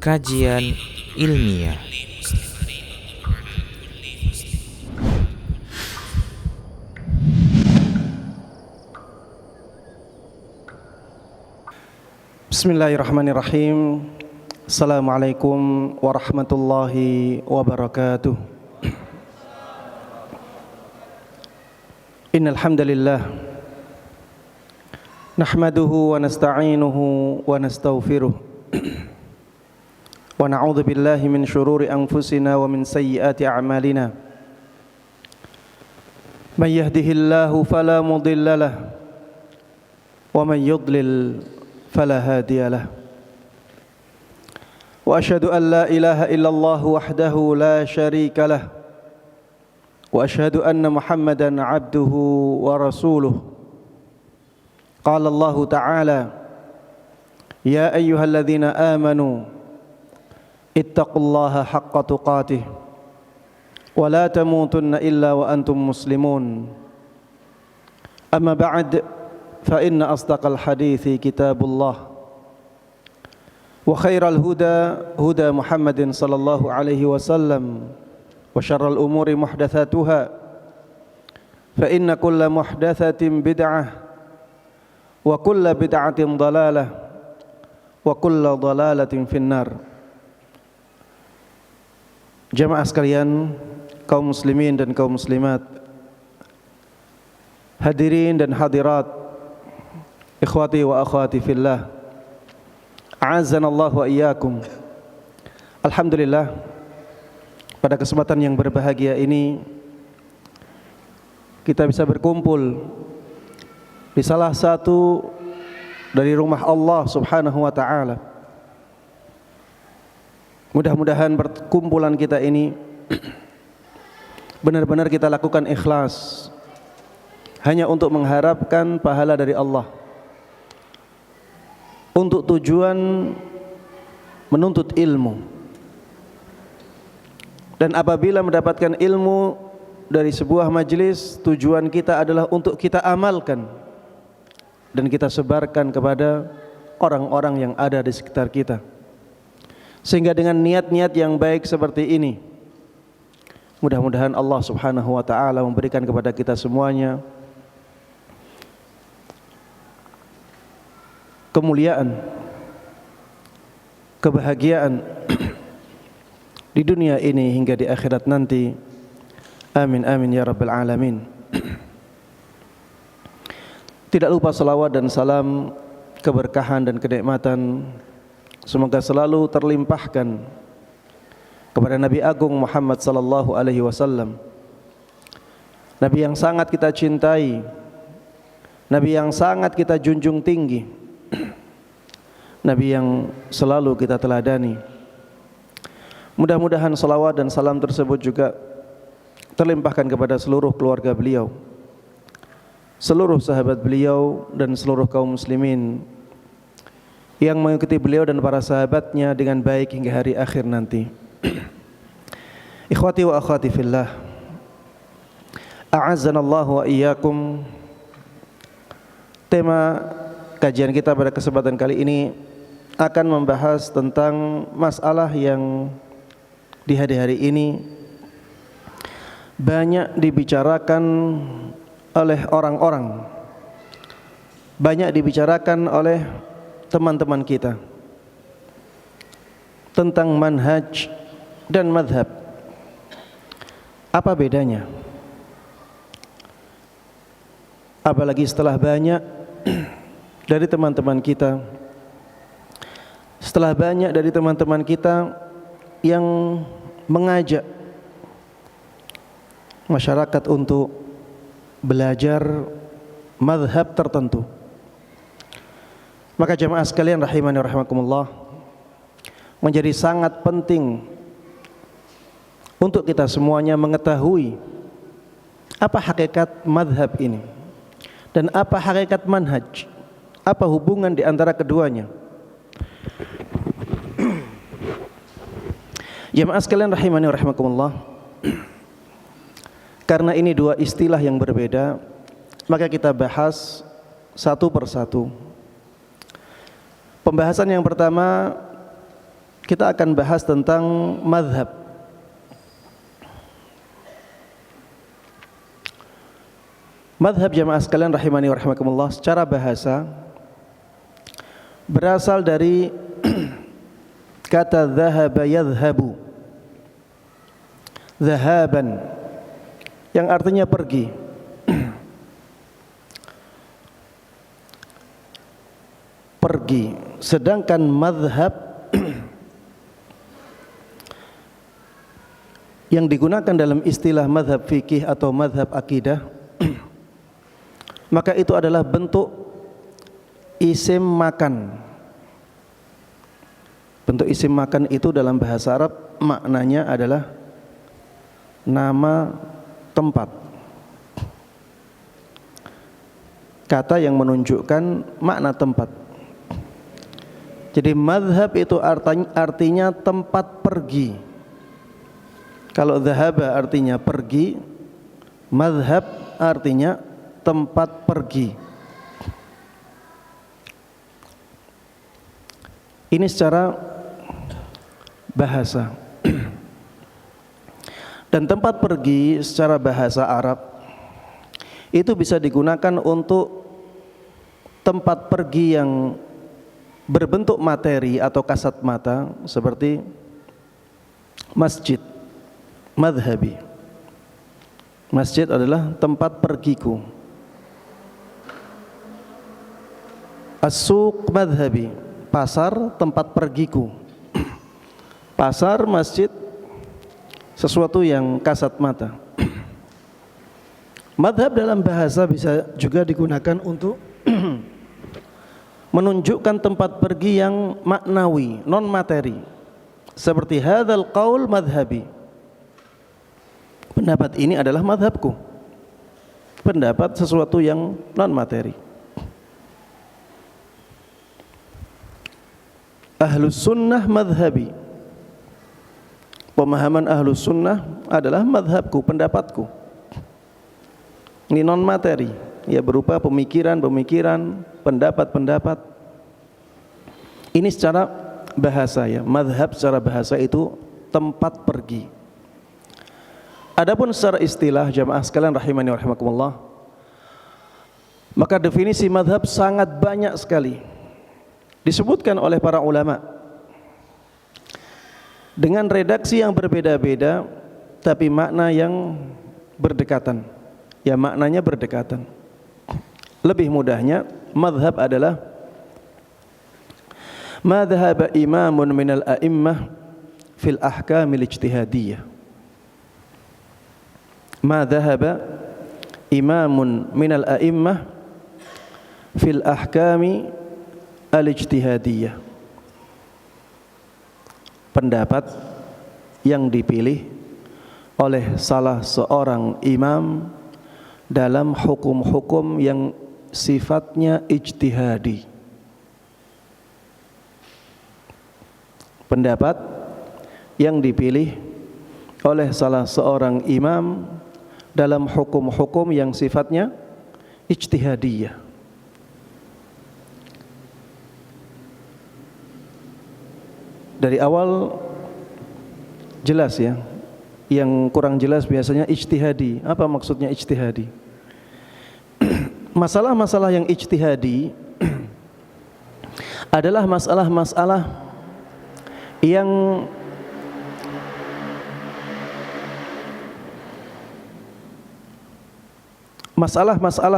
Kajian ilmiah. Bismillahirrahmanirrahim. Assalamualaikum warahmatullahi wabarakatuh. Innal hamdalillah nahmaduhu wa nasta'inuhu wa nastaghfiruh wa na'udzu billahi min shururi anfusina wa min sayyiati a'malina. May yahdihillahu fala mudilla lahu wa may yudlil fala hadiya lahu. Wa asyhadu an la ilaha illallah wahdahu la syarika lahu wa asyhadu anna Muhammadan 'abduhu wa rasuluh. Qala Allah ta'ala: Ya ayyuhalladzina amanu ittaqullaha haqqa tuqatih wa la tamutunna illa wa antum muslimun. Amma ba'd, fa inna asdaqal hadithi kitabullah wa khairal huda huda Muhammadin sallallahu alaihi wasallam wa syarral umuri muhdatsatuha fa inna kulla muhdatsatin bid'ah wa kulla bid'atin dhalalah wa kulla dhalalatin finnar. Jamaah sekalian, kaum muslimin dan kaum muslimat, hadirin dan hadirat, ikhwati wa akhwati fillah, a'azzanallahu wa iyyakum. Alhamdulillah, pada kesempatan yang berbahagia ini kita bisa berkumpul di salah satu dari rumah Allah Subhanahu wa ta'ala. Mudah-mudahan perkumpulan kita ini benar-benar kita lakukan ikhlas, hanya untuk mengharapkan pahala dari Allah, untuk tujuan menuntut ilmu. Dan apabila mendapatkan ilmu dari sebuah majelis, tujuan kita adalah untuk kita amalkan dan kita sebarkan kepada orang-orang yang ada di sekitar kita. Sehingga dengan niat-niat yang baik seperti ini, mudah-mudahan Allah Subhanahu wa ta'ala memberikan kepada kita semuanya kemuliaan, kebahagiaan di dunia ini hingga di akhirat nanti. Amin amin ya rabbal alamin. Tidak lupa salawat dan salam, keberkahan dan kenikmatan semoga selalu terlimpahkan kepada Nabi Agung Muhammad sallallahu alaihi wasallam, Nabi yang sangat kita cintai, Nabi yang sangat kita junjung tinggi, Nabi yang selalu kita teladani. Mudah-mudahan salawat dan salam tersebut juga terlimpahkan kepada seluruh keluarga beliau, seluruh sahabat beliau, dan seluruh kaum muslimin yang mengikuti beliau dan para sahabatnya dengan baik hingga hari akhir nanti. Ikhwati wa akhwati fillah, a'azzanallahu wa iyyakum. Tema kajian kita pada kesempatan kali ini akan membahas tentang masalah yang di hari-hari ini banyak dibicarakan oleh orang-orang, banyak dibicarakan oleh teman-teman kita tentang manhaj dan madhab. Apa bedanya? Apalagi setelah banyak dari teman-teman kita, setelah banyak dari teman-teman kita yang mengajak masyarakat untuk belajar madhab tertentu, maka jamaah sekalian rahimani wa rahimakumullah, menjadi sangat penting untuk kita semuanya mengetahui apa hakikat madhab ini dan apa hakikat manhaj, apa hubungan di antara keduanya. Jamaah sekalian rahimani wa rahimakumullah, karena ini dua istilah yang berbeda, maka kita bahas satu persatu. Pembahasan yang pertama kita akan bahas tentang madhab. Madhab jamaah sekalian rahimani wa rahimakumullah secara bahasa berasal dari kata dhahaba yadhhabu, dhahaban, yang artinya pergi. Pergi. Sedangkan madhab yang digunakan dalam istilah madhab fikih atau madhab akidah maka itu adalah bentuk isim makan. Bentuk isim makan itu dalam bahasa Arab maknanya adalah nama tempat, kata yang menunjukkan makna tempat. Jadi madhab itu artinya tempat pergi. Kalau dhahaba artinya pergi, madhab artinya tempat pergi. Ini secara bahasa. Dan tempat pergi secara bahasa Arab itu bisa digunakan untuk tempat pergi yang berbentuk materi atau kasat mata seperti masjid, madhabi. Masjid adalah tempat pergiku. As-suq madhabi, pasar tempat pergiku. Pasar, masjid, sesuatu yang kasat mata. Madhab dalam bahasa bisa juga digunakan untuk menunjukkan tempat pergi yang maknawi, non materi. Seperti hadzal qaul madhabi. Pendapat ini adalah madhabku. Pendapat sesuatu yang non materi. Ahlus sunnah madhabi. Pemahaman ahlus sunnah adalah madhabku, pendapatku. Ini non materi, ya berupa pemikiran-pemikiran, pendapat-pendapat. Ini secara bahasa ya, madhab secara bahasa itu tempat pergi. Adapun secara istilah jamaah sekalian rahimani wa rahimakumullah, maka definisi madhab sangat banyak sekali disebutkan oleh para ulama dengan redaksi yang berbeda-beda tapi makna yang berdekatan. Ya maknanya berdekatan. Lebih mudahnya madhab adalah ma dhahaba imamun minal a'immah fil ahkamil ijtihadiyah. Ma dhahaba imamun minal a'immah fil ahkami al-ijtihadiyah. Pendapat yang dipilih oleh salah seorang imam dalam hukum-hukum yang sifatnya ijtihadi. Pendapat yang dipilih oleh salah seorang imam dalam hukum-hukum yang sifatnya ijtihadiyah. Dari awal jelas ya. Yang kurang jelas biasanya ijtihadi. Apa maksudnya ijtihadi? Masalah-masalah yang ijtihadi adalah masalah-masalah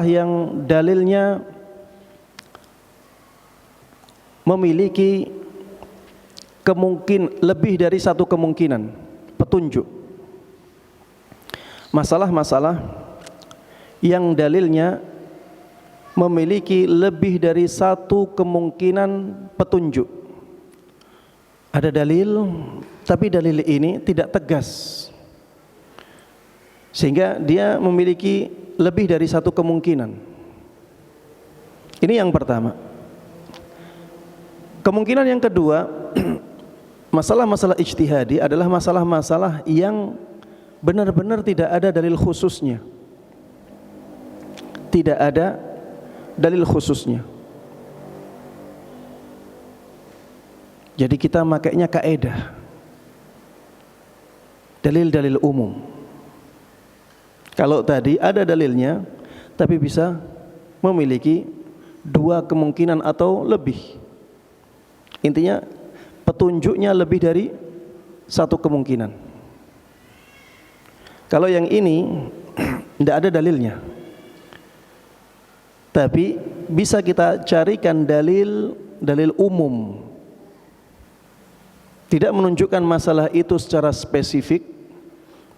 yang dalilnya memiliki lebih dari satu kemungkinan petunjuk. Masalah-masalah yang dalilnya memiliki lebih dari satu kemungkinan petunjuk. Ada dalil, tapi dalil ini tidak tegas, sehingga dia memiliki lebih dari satu kemungkinan. Ini yang pertama. Kemungkinan yang kedua, masalah-masalah ijtihadi adalah masalah-masalah yang benar-benar tidak ada dalil khususnya. Tidak ada dalil khususnya. Jadi kita makainya kaedah, dalil-dalil umum. Kalau tadi ada dalilnya, tapi bisa memiliki dua kemungkinan atau lebih. Intinya petunjuknya lebih dari satu kemungkinan. Kalau yang ini tidak ada dalilnya, tapi bisa kita carikan dalil umum, tidak menunjukkan masalah itu secara spesifik,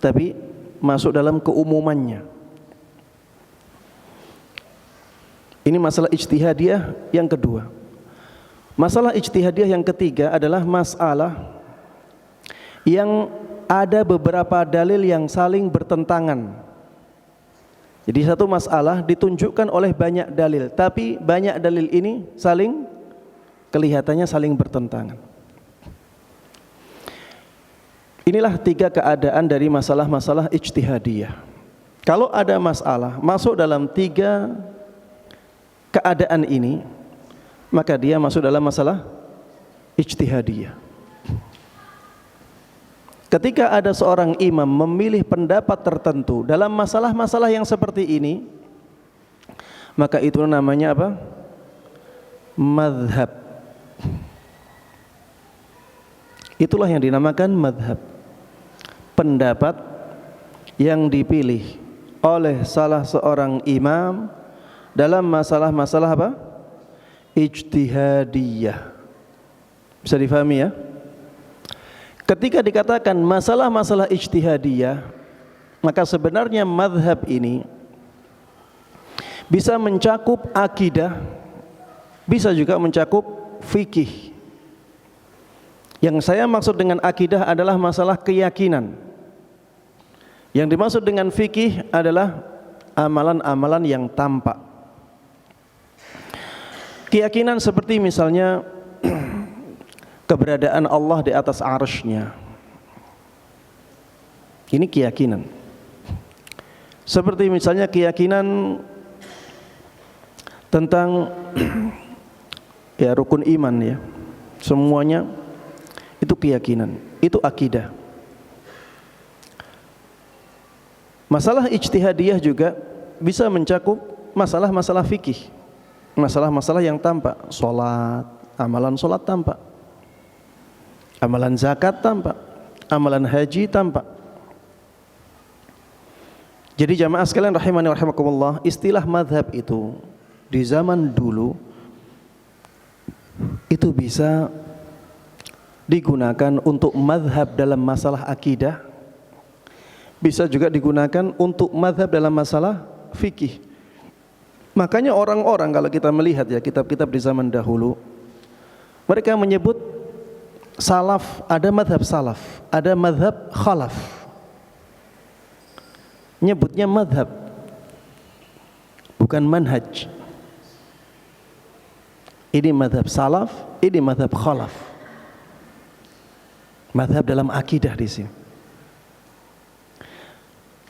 tapi masuk dalam keumumannya. Ini masalah ijtihadiyah yang kedua. Masalah ijtihadiyah yang ketiga adalah masalah yang ada beberapa dalil yang saling bertentangan. Jadi satu masalah ditunjukkan oleh banyak dalil, tapi banyak dalil ini kelihatannya saling bertentangan. Inilah tiga keadaan dari masalah-masalah ijtihadiyah. Kalau ada masalah masuk dalam tiga keadaan ini, maka dia masuk dalam masalah ijtihadiyah. Ketika ada seorang imam memilih pendapat tertentu dalam masalah-masalah yang seperti ini, maka itu namanya apa? Madhab. Itulah yang dinamakan madhab. Pendapat yang dipilih oleh salah seorang imam dalam masalah-masalah apa? Ijtihadiyah. Bisa difahami ya? Ketika dikatakan masalah-masalah ijtihadiyah, maka sebenarnya madhab ini bisa mencakup akidah, bisa juga mencakup fikih. Yang saya maksud dengan akidah adalah masalah keyakinan. Yang dimaksud dengan fikih adalah amalan-amalan yang tampak. Keyakinan seperti misalnya keberadaan Allah di atas arsy-Nya. Ini keyakinan. Seperti misalnya keyakinan tentang ya rukun iman ya. Semuanya itu keyakinan, itu akidah. Masalah ijtihadiyah juga bisa mencakup masalah-masalah fikih, masalah-masalah yang tampak, solat, amalan solat tampak, amalan zakat tampak, amalan haji tampak. Jadi jamaah sekalian rahimani wa rahimakumullah, istilah madhab itu di zaman dulu itu bisa digunakan untuk madhab dalam masalah akidah, bisa juga digunakan untuk madhab dalam masalah fikih. Makanya orang-orang kalau kita melihat ya kitab-kitab di zaman dahulu, mereka menyebut salaf, ada madhab salaf, ada madhab khalaf. Nyebutnya madhab, bukan manhaj. Ini madhab salaf, ini madhab khalaf. Madhab dalam akidah di sini.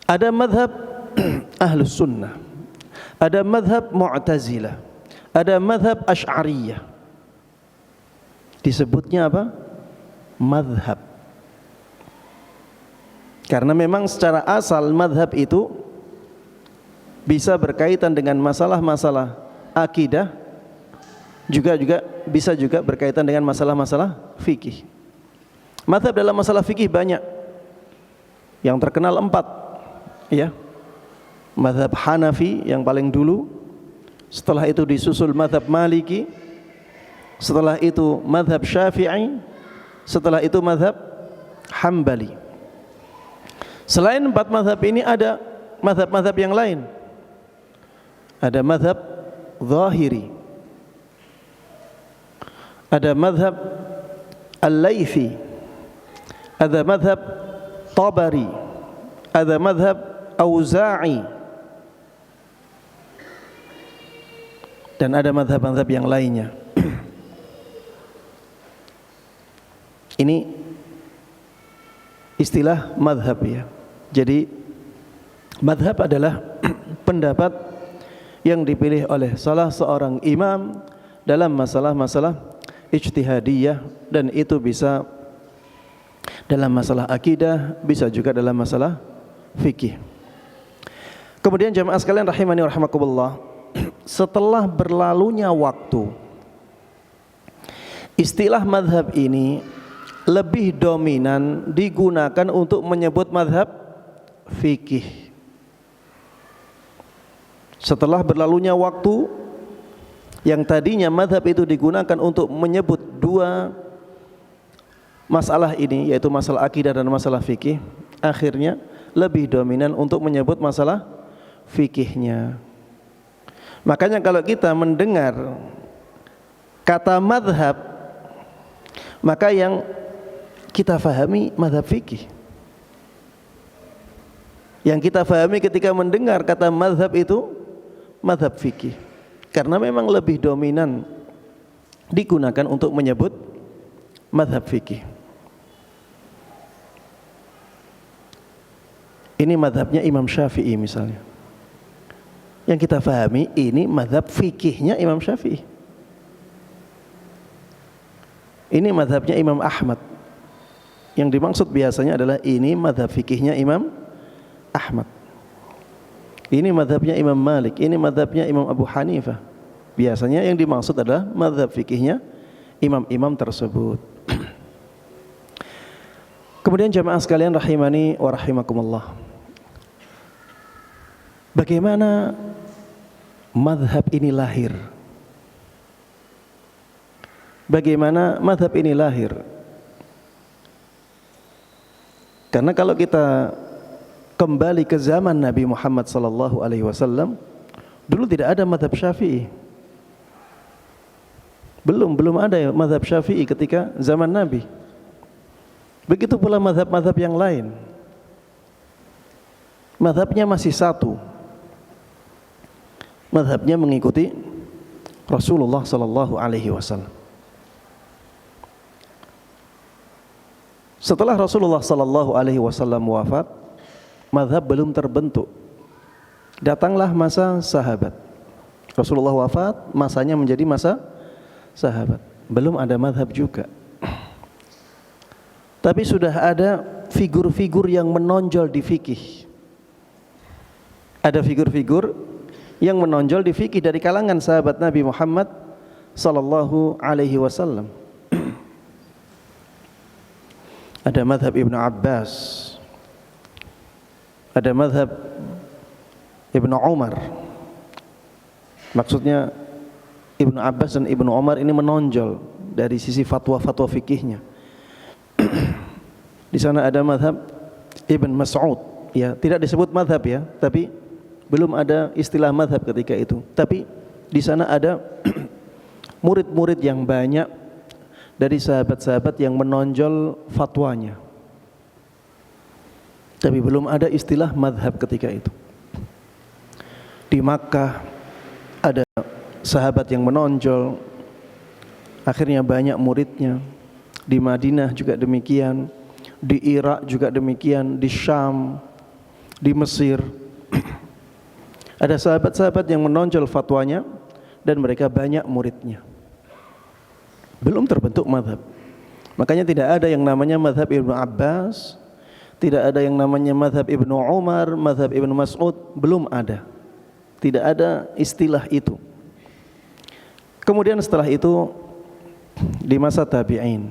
Ada madhab ahlus sunnah, ada madhab mu'tazilah, ada madhab asy'ariyah. Disebutnya apa? Madhab. Karena memang secara asal madhab itu bisa berkaitan dengan masalah-masalah akidah, juga bisa juga berkaitan dengan masalah-masalah fikih. Madhab dalam masalah fikih banyak. Yang terkenal 4 ya. Madhab Hanafi yang paling dulu, setelah itu disusul madhab Maliki, setelah itu madhab Syafi'i, setelah itu madhab Hambali. Selain 4 madhab ini ada madhab-madhab yang lain. Ada madhab Zahiri, ada madhab Al-Laythi, ada madhab Tabari, ada madhab Auza'i, dan ada madhab-madhab yang lainnya. Ini istilah madhab ya. Jadi madhab adalah pendapat yang dipilih oleh salah seorang imam dalam masalah-masalah ijtihadiyah, dan itu bisa dalam masalah akidah, bisa juga dalam masalah fikih. Kemudian jamaah sekalian rahimani wa rahimakumullah, setelah berlalunya waktu, istilah madhab ini lebih dominan digunakan untuk menyebut madhab fikih. Setelah berlalunya waktu, yang tadinya madhab itu digunakan untuk menyebut dua masalah ini, yaitu masalah akidah dan masalah fikih, akhirnya lebih dominan untuk menyebut masalah fikihnya. Makanya kalau kita mendengar kata madhab, maka yang kita fahami madhab fikih. Yang kita fahami ketika mendengar kata madhab itu madhab fikih, karena memang lebih dominan digunakan untuk menyebut madhab fikih. Ini madhabnya Imam Syafi'i misalnya, yang kita fahami ini madhab fikihnya Imam Syafi'i. Ini madhabnya Imam Ahmad, yang dimaksud biasanya adalah ini madhab fikihnya Imam Ahmad. Ini madhabnya Imam Malik, ini madhabnya Imam Abu Hanifah. Biasanya yang dimaksud adalah madhab fikihnya imam-imam tersebut. Kemudian jamaah sekalian rahimani wa rahimakumullah, bagaimana madhab ini lahir? Bagaimana madhab ini lahir? Karena kalau kita kembali ke zaman Nabi Muhammad sallallahu alaihi wasallam, dulu tidak ada madhab Syafi'i. Belum ada madhab Syafi'i ketika zaman Nabi. Begitu pula madhab-madhab yang lain. Madhabnya masih satu. Madhabnya mengikuti Rasulullah sallallahu alaihi wasallam. Setelah Rasulullah sallallahu alaihi wasallam wafat, madhab belum terbentuk. Datanglah masa sahabat. Rasulullah wafat, masanya menjadi masa sahabat. Belum ada madhab juga. Tapi sudah ada figur-figur yang menonjol di fikih. Ada figur-figur yang menonjol di fikih dari kalangan sahabat Nabi Muhammad sallallahu alaihi wasallam. Ada madhab Ibnu Abbas, ada madhab Ibnu Umar. Maksudnya Ibnu Abbas dan Ibnu Umar ini menonjol dari sisi fatwa-fatwa fikihnya. Di sana ada madhab Ibn Mas'ud, ya tidak disebut madhab ya, tapi belum ada istilah madhab ketika itu. Tapi di sana ada murid-murid yang banyak dari sahabat-sahabat yang menonjol fatwanya. Tapi belum ada istilah madhab ketika itu. Di Makkah ada sahabat yang menonjol, akhirnya banyak muridnya. Di Madinah juga demikian, di Irak juga demikian, di Syam, di Mesir. Ada sahabat-sahabat yang menonjol fatwanya dan mereka banyak muridnya. Belum terbentuk madhab. Makanya tidak ada yang namanya madhab Ibnu Abbas, tidak ada yang namanya madhab Ibnu Umar, madhab Ibnu Mas'ud, belum ada. Tidak ada istilah itu. Kemudian setelah itu di masa tabi'in,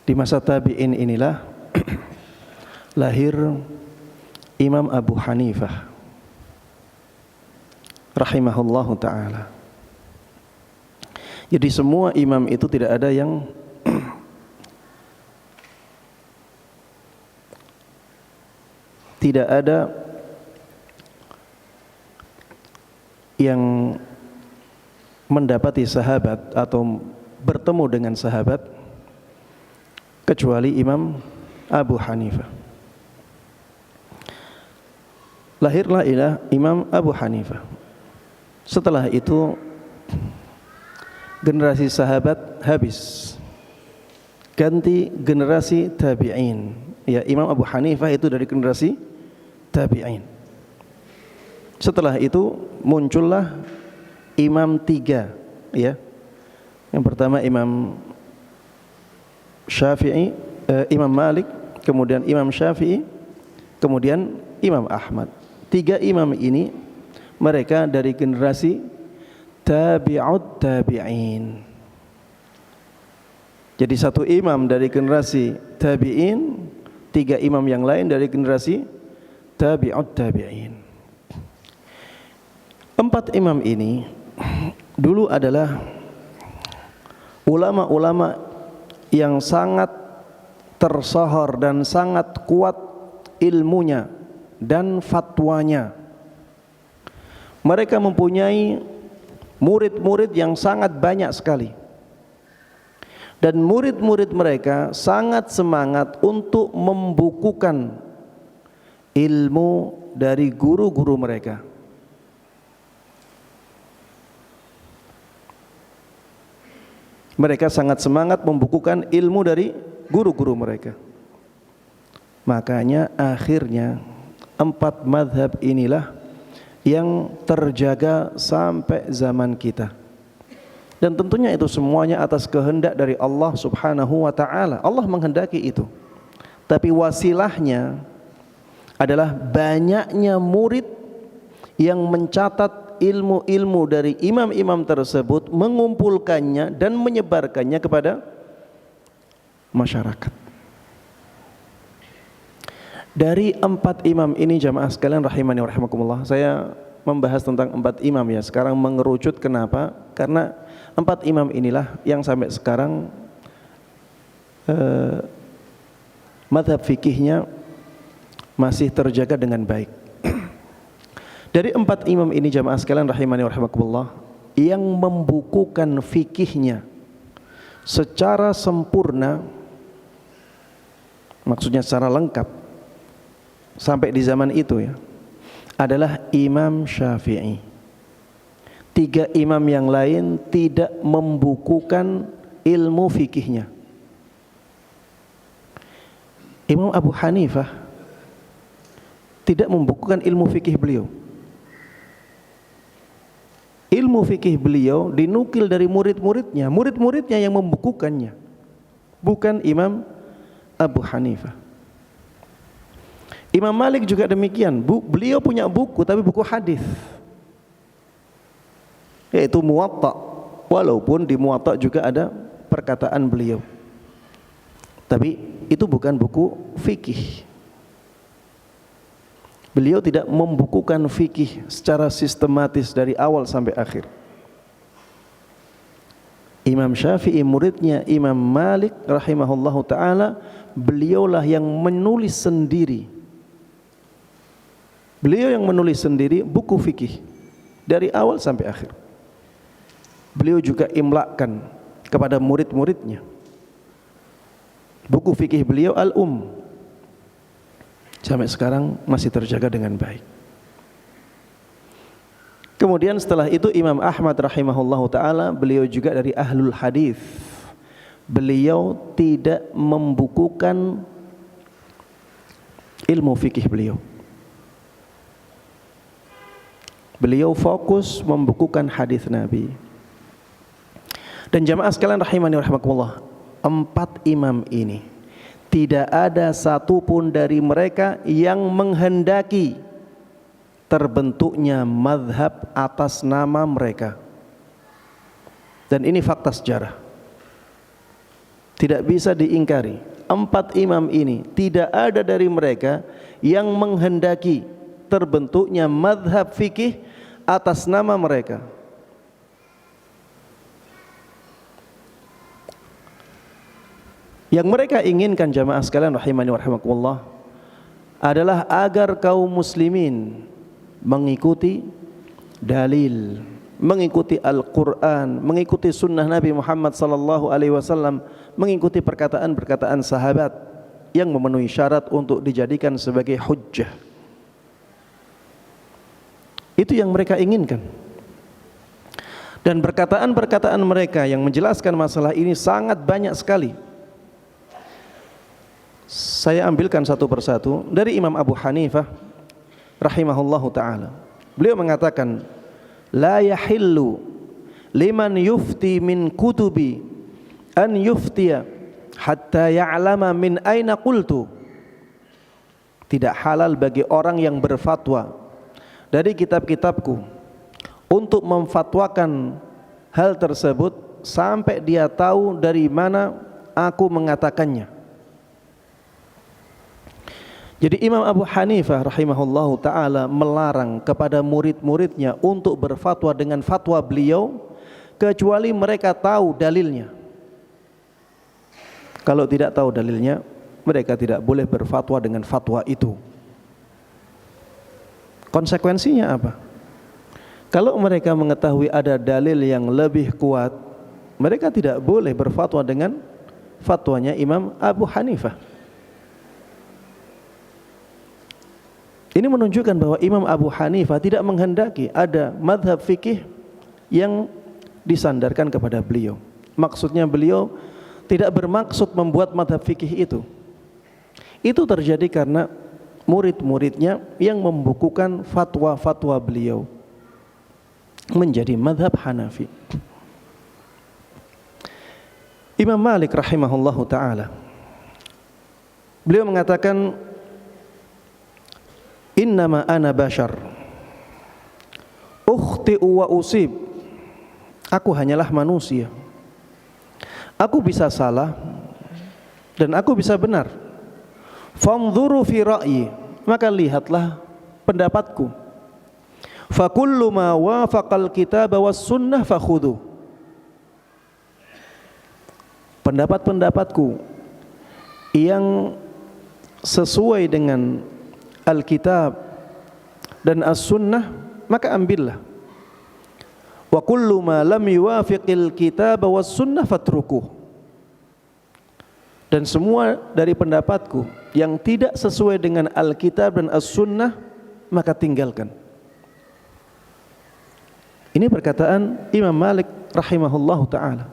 di masa tabi'in inilah lahir Imam Abu Hanifah rahimahullahu ta'ala. Jadi semua imam itu tidak ada yang tidak ada yang mendapati sahabat atau bertemu dengan sahabat kecuali Imam Abu Hanifah. Lahirlah Imam Abu Hanifah. Setelah itu generasi sahabat habis, ganti generasi tabi'in. Ya, Imam Abu Hanifah itu dari generasi tabi'in. Setelah itu muncullah imam tiga ya. Yang pertama Imam Syafi'i, Imam Malik, kemudian Imam Syafi'i, kemudian Imam Ahmad. 3 imam ini mereka dari generasi tabi'ut tabi'in. Jadi 1 imam dari generasi tabi'in, 3 imam yang lain dari generasi tabi'ut tabi'in. 4 imam ini dulu adalah ulama-ulama yang sangat tersohor dan sangat kuat ilmunya dan fatwanya. Mereka mempunyai murid-murid yang sangat banyak sekali, dan murid-murid mereka sangat semangat untuk membukukan ilmu dari guru-guru mereka. Mereka sangat semangat membukukan ilmu dari guru-guru mereka. Makanya akhirnya 4 mazhab inilah yang terjaga sampai zaman kita. Dan tentunya itu semuanya atas kehendak dari Allah Subhanahu wa taala. Allah menghendaki itu. Tapi wasilahnya adalah banyaknya murid yang mencatat ilmu-ilmu dari imam-imam tersebut, mengumpulkannya dan menyebarkannya kepada masyarakat. Dari 4 imam ini jamaah sekalian rahimani wa rahimakumullah, saya membahas tentang 4 imam ya. Sekarang mengerucut, kenapa? Karena 4 imam inilah yang sampai sekarang mazhab fikihnya masih terjaga dengan baik. Dari 4 imam ini jamaah sekalian rahimani wa rahimakumullah, yang membukukan fikihnya secara sempurna, maksudnya secara lengkap sampai di zaman itu ya, adalah Imam Syafi'i. 3 imam yang lain tidak membukukan ilmu fikihnya. Imam Abu Hanifah tidak membukukan ilmu fikih beliau. Ilmu fikih beliau dinukil dari murid-muridnya, murid-muridnya yang membukukannya, bukan Imam Abu Hanifah. Imam Malik juga demikian, beliau punya buku tapi buku hadis, yaitu Muwatta, walaupun di Muwatta juga ada perkataan beliau, tapi itu bukan buku fikih. Beliau tidak membukukan fikih secara sistematis dari awal sampai akhir. Imam Syafi'i muridnya Imam Malik rahimahullahu ta'ala, beliaulah yang menulis sendiri. Beliau yang menulis sendiri buku fikih dari awal sampai akhir. Beliau juga imlakkan kepada murid-muridnya. Buku fikih beliau sampai sekarang masih terjaga dengan baik. Kemudian setelah itu Imam Ahmad rahimahullahu ta'ala, beliau juga dari ahlul hadis. Beliau tidak membukukan ilmu fikih beliau. Beliau fokus membukukan hadis Nabi. Dan jamaah sekalian rahimani wa rahimakumullah, 4 imam ini tidak ada satupun dari mereka yang menghendaki terbentuknya mazhab atas nama mereka. Dan ini fakta sejarah, tidak bisa diingkari. 4 imam ini tidak ada dari mereka yang menghendaki terbentuknya mazhab fikih atas nama mereka. Yang mereka inginkan jamaah sekalian rahimani wa rahimakumullah adalah agar kaum muslimin mengikuti dalil, mengikuti Al-Quran, mengikuti sunnah Nabi Muhammad sallallahu alaihi wasallam, mengikuti perkataan-perkataan sahabat yang memenuhi syarat untuk dijadikan sebagai hujjah. Itu yang mereka inginkan. Dan perkataan-perkataan mereka yang menjelaskan masalah ini sangat banyak sekali. Saya ambilkan satu persatu. Dari Imam Abu Hanifah rahimahullahu ta'ala, beliau mengatakan, la yahillu liman yufti min kutubi an yuftiya hatta ya'lama min aina qultu. Tidak halal bagi orang yang berfatwa dari kitab-kitabku untuk memfatwakan hal tersebut sampai dia tahu dari mana aku mengatakannya. Jadi Imam Abu Hanifah rahimahullahu ta'ala melarang kepada murid-muridnya untuk berfatwa dengan fatwa beliau kecuali mereka tahu dalilnya. Kalau tidak tahu dalilnya, mereka tidak boleh berfatwa dengan fatwa itu. Konsekuensinya apa? Kalau mereka mengetahui ada dalil yang lebih kuat, mereka tidak boleh berfatwa dengan fatwanya Imam Abu Hanifah. Ini menunjukkan bahwa Imam Abu Hanifah tidak menghendaki ada madhab fikih yang disandarkan kepada beliau. Maksudnya beliau tidak bermaksud membuat madhab fikih itu. Itu terjadi karena murid-muridnya yang membukukan fatwa-fatwa beliau menjadi madhab Hanafi. Imam Malik rahimahullahu ta'ala, beliau mengatakan, innama ana bashar ukhti'u wa usib. Aku hanyalah manusia, aku bisa salah dan aku bisa benar. Fanzuru fi ra'yi, maka lihatlah pendapatku. Fa kullu ma wafaqal kitab was sunnah fakhudhu. Pendapat-pendapatku yang sesuai dengan Alkitab dan As-Sunnah, maka ambillah. Wa kullu ma lam yuwafiqil kitab was sunnah fatrukuh. Dan semua dari pendapatku yang tidak sesuai dengan Alkitab dan As-Sunnah, maka tinggalkan. Ini perkataan Imam Malik rahimahullahu ta'ala.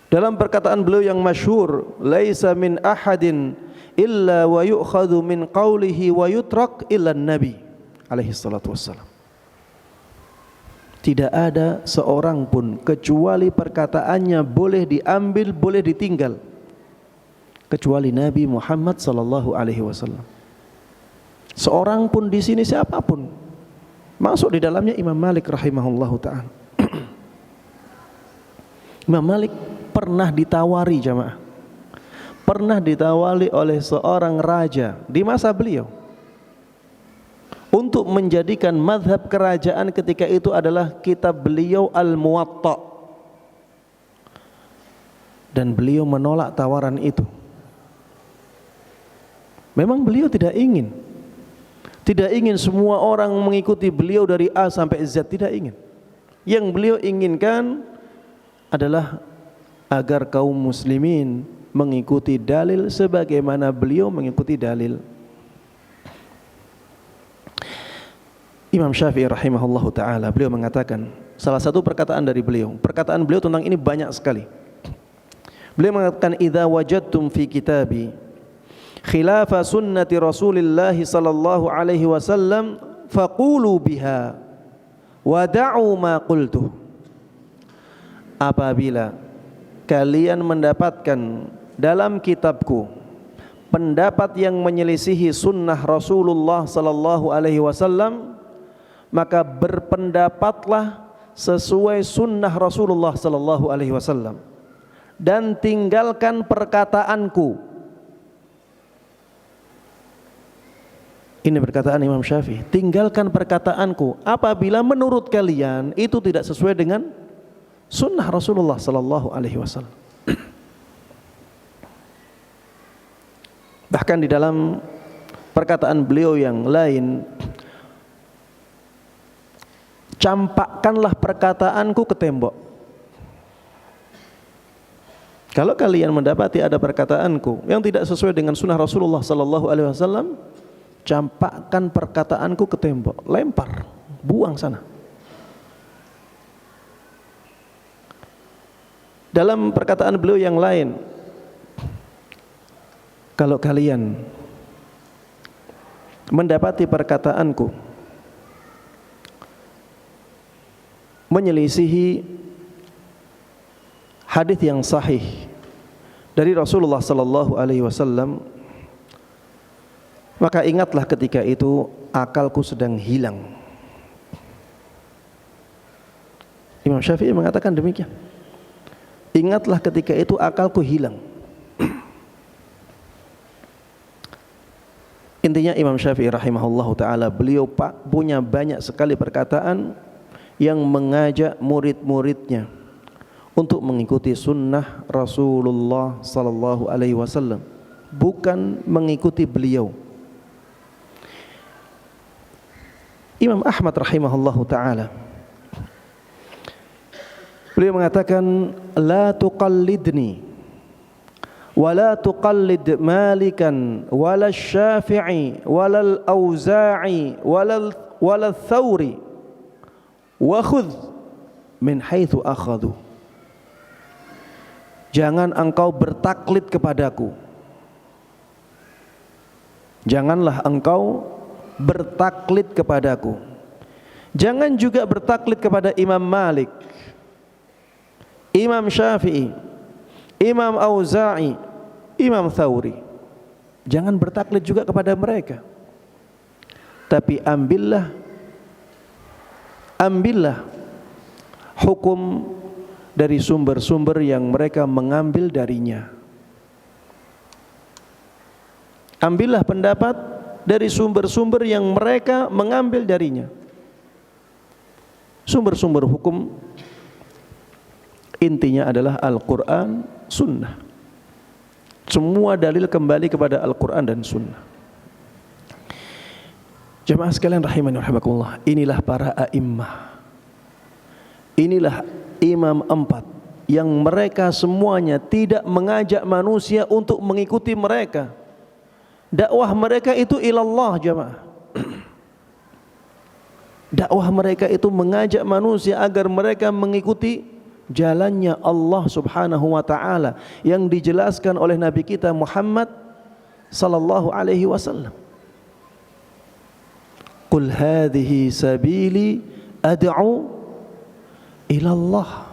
Dalam perkataan beliau yang masyhur, laisa min ahadin illa wa yu'khadhu min qawlihi wa yutrak illa nabi alaihi salatu wassalam. Tidak ada seorang pun kecuali perkataannya boleh diambil, boleh ditinggal, kecuali Nabi Muhammad sallallahu alaihi wasallam. Seorang pun di sini, siapapun, masuk di dalamnya Imam Malik rahimahullahu ta'ala. Imam Malik pernah ditawari, jamaah, pernah ditawari oleh seorang raja di masa beliau untuk menjadikan mazhab kerajaan ketika itu adalah kitab beliau Al-Muwatta, dan beliau menolak tawaran itu. Memang beliau tidak ingin semua orang mengikuti beliau dari A sampai Z, tidak ingin. Yang beliau inginkan adalah agar kaum muslimin mengikuti dalil sebagaimana beliau mengikuti dalil. Imam Syafi'i rahimahullahu ta'ala, beliau mengatakan, salah satu perkataan dari beliau, perkataan beliau tentang ini banyak sekali. Beliau mengatakan, idza wajadtum fi kitabi khilafa sunnati Rasulillah sallallahu alaihi wasallam faqulu biha wa da'u ma qultu. Apabila kalian mendapatkan dalam kitabku pendapat yang menyelisihi sunnah Rasulullah sallallahu alaihi wasallam, maka berpendapatlah sesuai sunnah Rasulullah sallallahu alaihi wasallam dan tinggalkan perkataanku. Ini perkataan Imam Syafi'i, tinggalkan perkataanku apabila menurut kalian itu tidak sesuai dengan sunnah Rasulullah sallallahu alaihi wasallam. Bahkan di dalam perkataan beliau yang lain, campakkanlah perkataanku ke tembok. Kalau kalian mendapati ada perkataanku yang tidak sesuai dengan sunnah Rasulullah sallallahu alaihi wasallam, campakkan perkataanku ke tembok, lempar, buang sana. Dalam perkataan beliau yang lain, kalau kalian mendapati perkataanku menyelisihi hadis yang sahih dari Rasulullah sallallahu alaihi wasallam, maka ingatlah ketika itu akalku sedang hilang. Imam Syafi'i mengatakan demikian. Ingatlah ketika itu akalku hilang. Intinya Imam Syafi'i rahimahullahu ta'ala, beliau punya banyak sekali perkataan yang mengajak murid-muridnya untuk mengikuti sunnah Rasulullah sallallahu alaihi wasallam, bukan mengikuti beliau. Imam Ahmad rahimahullahu ta'ala, beliau mengatakan, la tuqallidni wa la tuqallid Malikan wala Syafi'i wala Al-Auza'i wala Thawri wa khudh min haitsu akhadhu. Jangan engkau bertaklid kepadaku, janganlah engkau bertaklid kepadaku. Jangan juga bertaklid kepada Imam Malik, Imam Syafi'i, Imam Auza'i, Imam Thawri. Jangan bertaklid juga kepada mereka, tapi ambillah hukum dari sumber-sumber yang mereka mengambil darinya. Ambillah pendapat dari sumber-sumber yang mereka mengambil darinya. Sumber-sumber hukum intinya adalah Al-Quran, Sunnah. Semua dalil kembali kepada Al-Quran dan Sunnah. Jemaah sekalian rahimani wa rahimakumullah, inilah para a'immah, inilah imam 4 yang mereka semuanya tidak mengajak manusia untuk mengikuti mereka. Dakwah mereka itu ilallah jemaah. Dakwah mereka itu mengajak manusia agar mereka mengikuti jalannya Allah subhanahu wa ta'ala yang dijelaskan oleh Nabi kita Muhammad sallallahu alaihi wasallam. Qul hadhihi sabili ad'u ilallah,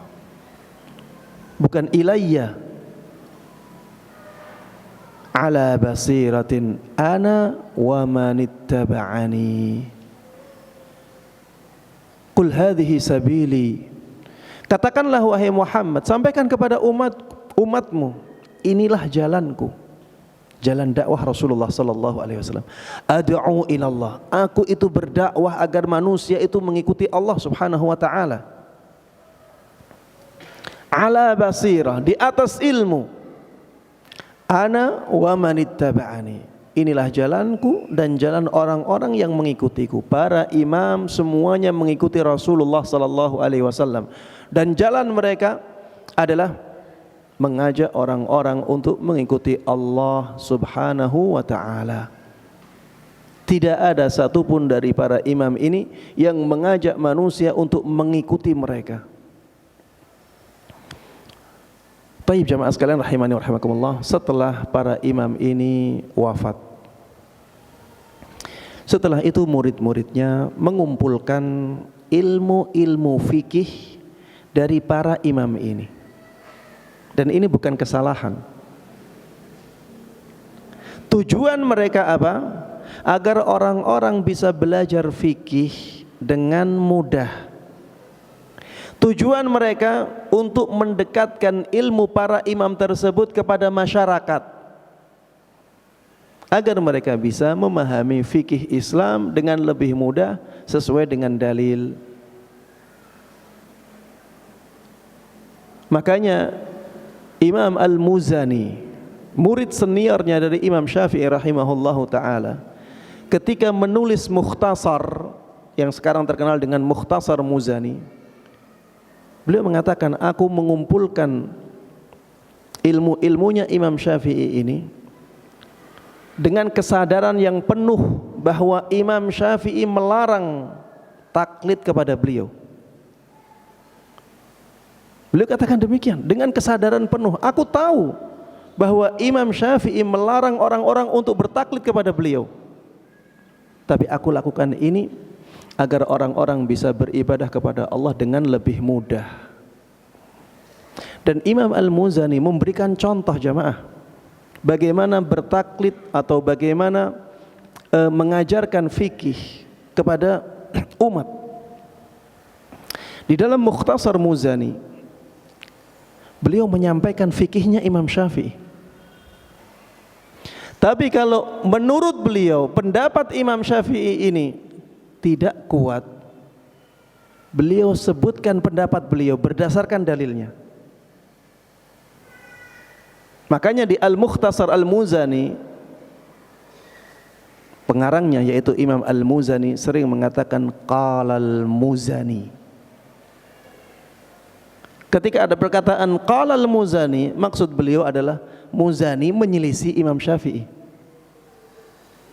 bukan ilayya, ala basiratin ana wa manittaba'ani. Qul hadhihi sabili, katakanlah wahai Muhammad, sampaikan kepada umatmu, inilah jalanku, jalan dakwah Rasulullah sallallahu alaihi wasallam. Ad'u ilallah, aku itu berdakwah agar manusia itu mengikuti Allah subhanahu wa ta'ala. Ala basirah, di atas ilmu. Ana wa manittaba'ani, inilah jalanku dan jalan orang-orang yang mengikutiku. Para imam semuanya mengikuti Rasulullah sallallahu alaihi wasallam, dan jalan mereka adalah mengajak orang-orang untuk mengikuti Allah subhanahu wa ta'ala. Tidak ada satupun dari para imam ini yang mengajak manusia untuk mengikuti mereka. Taib jamaah sekalian rahimani wa rahimakumullah, setelah para imam ini wafat, setelah itu murid-muridnya mengumpulkan ilmu-ilmu fikih dari para imam ini. Dan ini bukan kesalahan. Tujuan mereka apa? Agar orang-orang bisa belajar fikih dengan mudah. Tujuan mereka untuk mendekatkan ilmu para imam tersebut kepada masyarakat, agar mereka bisa memahami fikih Islam dengan lebih mudah sesuai dengan dalil. Makanya Imam Al-Muzani, murid seniornya dari Imam Syafi'i rahimahullahu ta'ala, ketika menulis Mukhtasar yang sekarang terkenal dengan Mukhtasar Muzani, beliau mengatakan, aku mengumpulkan ilmu-ilmunya Imam Syafi'i ini dengan kesadaran yang penuh bahwa Imam Syafi'i melarang taklid kepada beliau. Beliau katakan demikian dengan kesadaran penuh. Aku tahu bahwa Imam Syafi'i melarang orang-orang untuk bertaklid kepada beliau, tapi aku lakukan ini agar orang-orang bisa beribadah kepada Allah dengan lebih mudah. Dan Imam Al-Muzani memberikan contoh jamaah bagaimana bertaklid atau bagaimana mengajarkan fikih kepada umat. Di dalam Mukhtasar Muzani, beliau menyampaikan fikihnya Imam Syafi'i. Tapi kalau menurut beliau pendapat Imam Syafi'i ini tidak kuat, beliau sebutkan pendapat beliau berdasarkan dalilnya. Makanya di Al-Mukhtasar Al-Muzani, pengarangnya yaitu Imam Al-Muzani sering mengatakan qala Al-Muzani. Ketika ada perkataan qala Al-Muzani, maksud beliau adalah Muzani menyelisih Imam Syafi'i.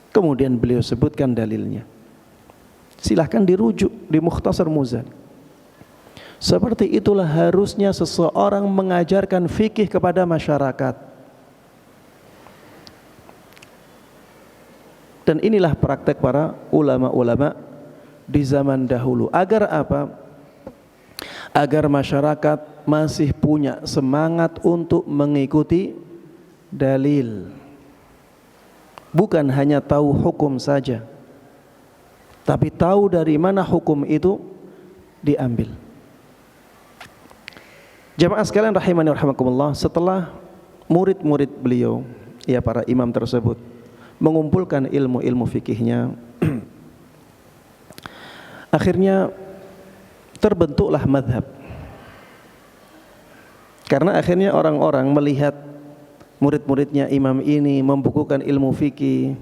Kemudian beliau sebutkan dalilnya. Silahkan dirujuk di Mukhtasar Muzani. Seperti itulah harusnya seseorang mengajarkan fikih kepada masyarakat. Dan inilah praktek para ulama-ulama di zaman dahulu. Agar apa? Agar masyarakat masih punya semangat untuk mengikuti dalil, bukan hanya tahu hukum saja, tapi tahu dari mana hukum itu diambil. Jamaah sekalian rahimani rahimakumullah, setelah murid-murid beliau, ya para imam tersebut, mengumpulkan ilmu-ilmu fikihnya, akhirnya terbentuklah madhab. Karena akhirnya orang-orang melihat murid-muridnya imam ini membukukan ilmu fikih,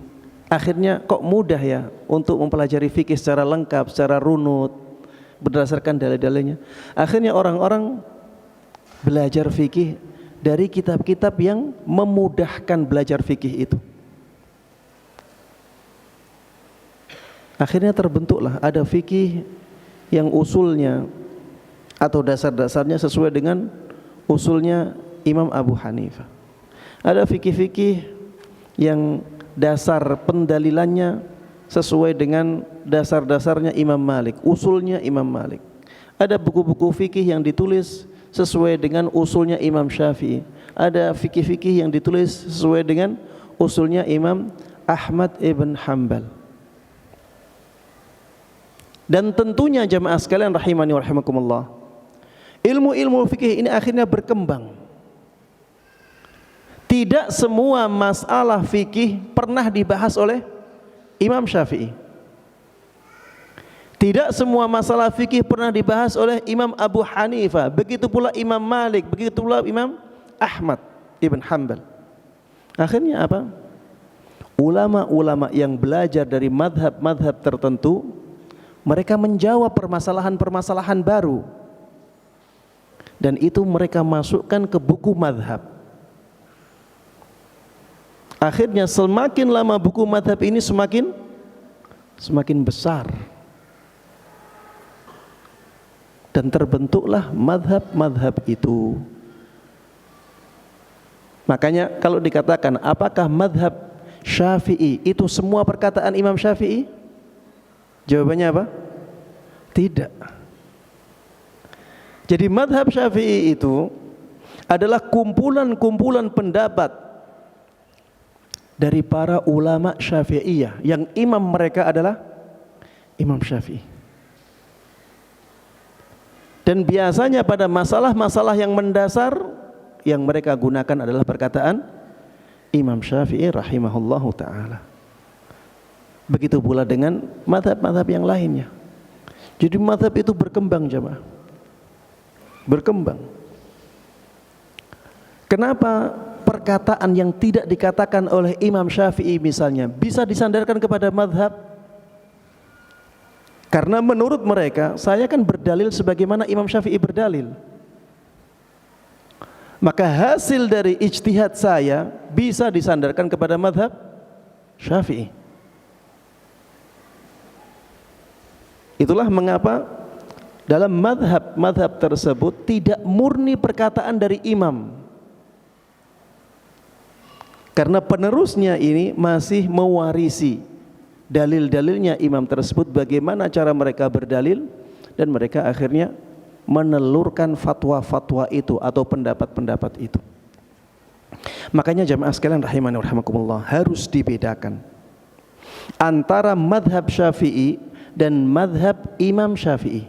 akhirnya kok mudah ya untuk mempelajari fikih secara lengkap, secara runut, berdasarkan dalil-dalilnya. Akhirnya orang-orang belajar fikih dari kitab-kitab yang memudahkan belajar fikih itu. Akhirnya terbentuklah ada fikih yang usulnya atau dasar-dasarnya sesuai dengan usulnya Imam Abu Hanifah. Ada fikih-fikih yang dasar pendalilannya sesuai dengan dasar-dasarnya Imam Malik, usulnya Imam Malik. Ada buku-buku fikih yang ditulis sesuai dengan usulnya Imam Syafi'i. Ada fikih-fikih yang ditulis sesuai dengan usulnya Imam Ahmad ibn Hanbal. Dan tentunya jamaah sekalian rahimani wa rahimakumullah, ilmu-ilmu fikih ini akhirnya berkembang. Tidak semua masalah fikih pernah dibahas oleh Imam Syafi'i. Tidak semua masalah fikih pernah dibahas oleh Imam Abu Hanifah. Begitu pula Imam Malik, begitu pula Imam Ahmad ibn Hanbal. Akhirnya apa? Ulama-ulama yang belajar dari madhab-madhab tertentu, mereka menjawab permasalahan-permasalahan baru, dan itu mereka masukkan ke buku madhab. Akhirnya semakin lama buku madhab ini semakin besar, dan terbentuklah madhab-madhab itu. Makanya kalau dikatakan apakah madhab Syafi'i itu semua perkataan Imam Syafi'i? Jawabannya apa? Tidak. Jadi madhab Syafi'i itu adalah kumpulan-kumpulan pendapat dari para ulama Syafi'iyah yang imam mereka adalah Imam Syafi'i. Dan biasanya pada masalah-masalah yang mendasar yang mereka gunakan adalah perkataan Imam Syafi'i rahimahullahu ta'ala. Begitu pula dengan mazhab-mazhab yang lainnya. Jadi mazhab itu berkembang jemaah. Berkembang. Kenapa perkataan yang tidak dikatakan oleh Imam Syafi'i misalnya bisa disandarkan kepada mazhab? Karena menurut mereka, saya kan berdalil sebagaimana Imam Syafi'i berdalil. Maka hasil dari ijtihad saya bisa disandarkan kepada mazhab Syafi'i. Itulah mengapa dalam madhab tersebut tidak murni perkataan dari imam, karena penerusnya ini masih mewarisi dalil-dalilnya imam tersebut, bagaimana cara mereka berdalil, dan mereka akhirnya menelurkan fatwa-fatwa itu atau pendapat-pendapat itu. Makanya jamaah sekalian rahimani wa rahimakumullah, harus dibedakan antara madhab Syafi'i dan madhab Imam Syafi'i.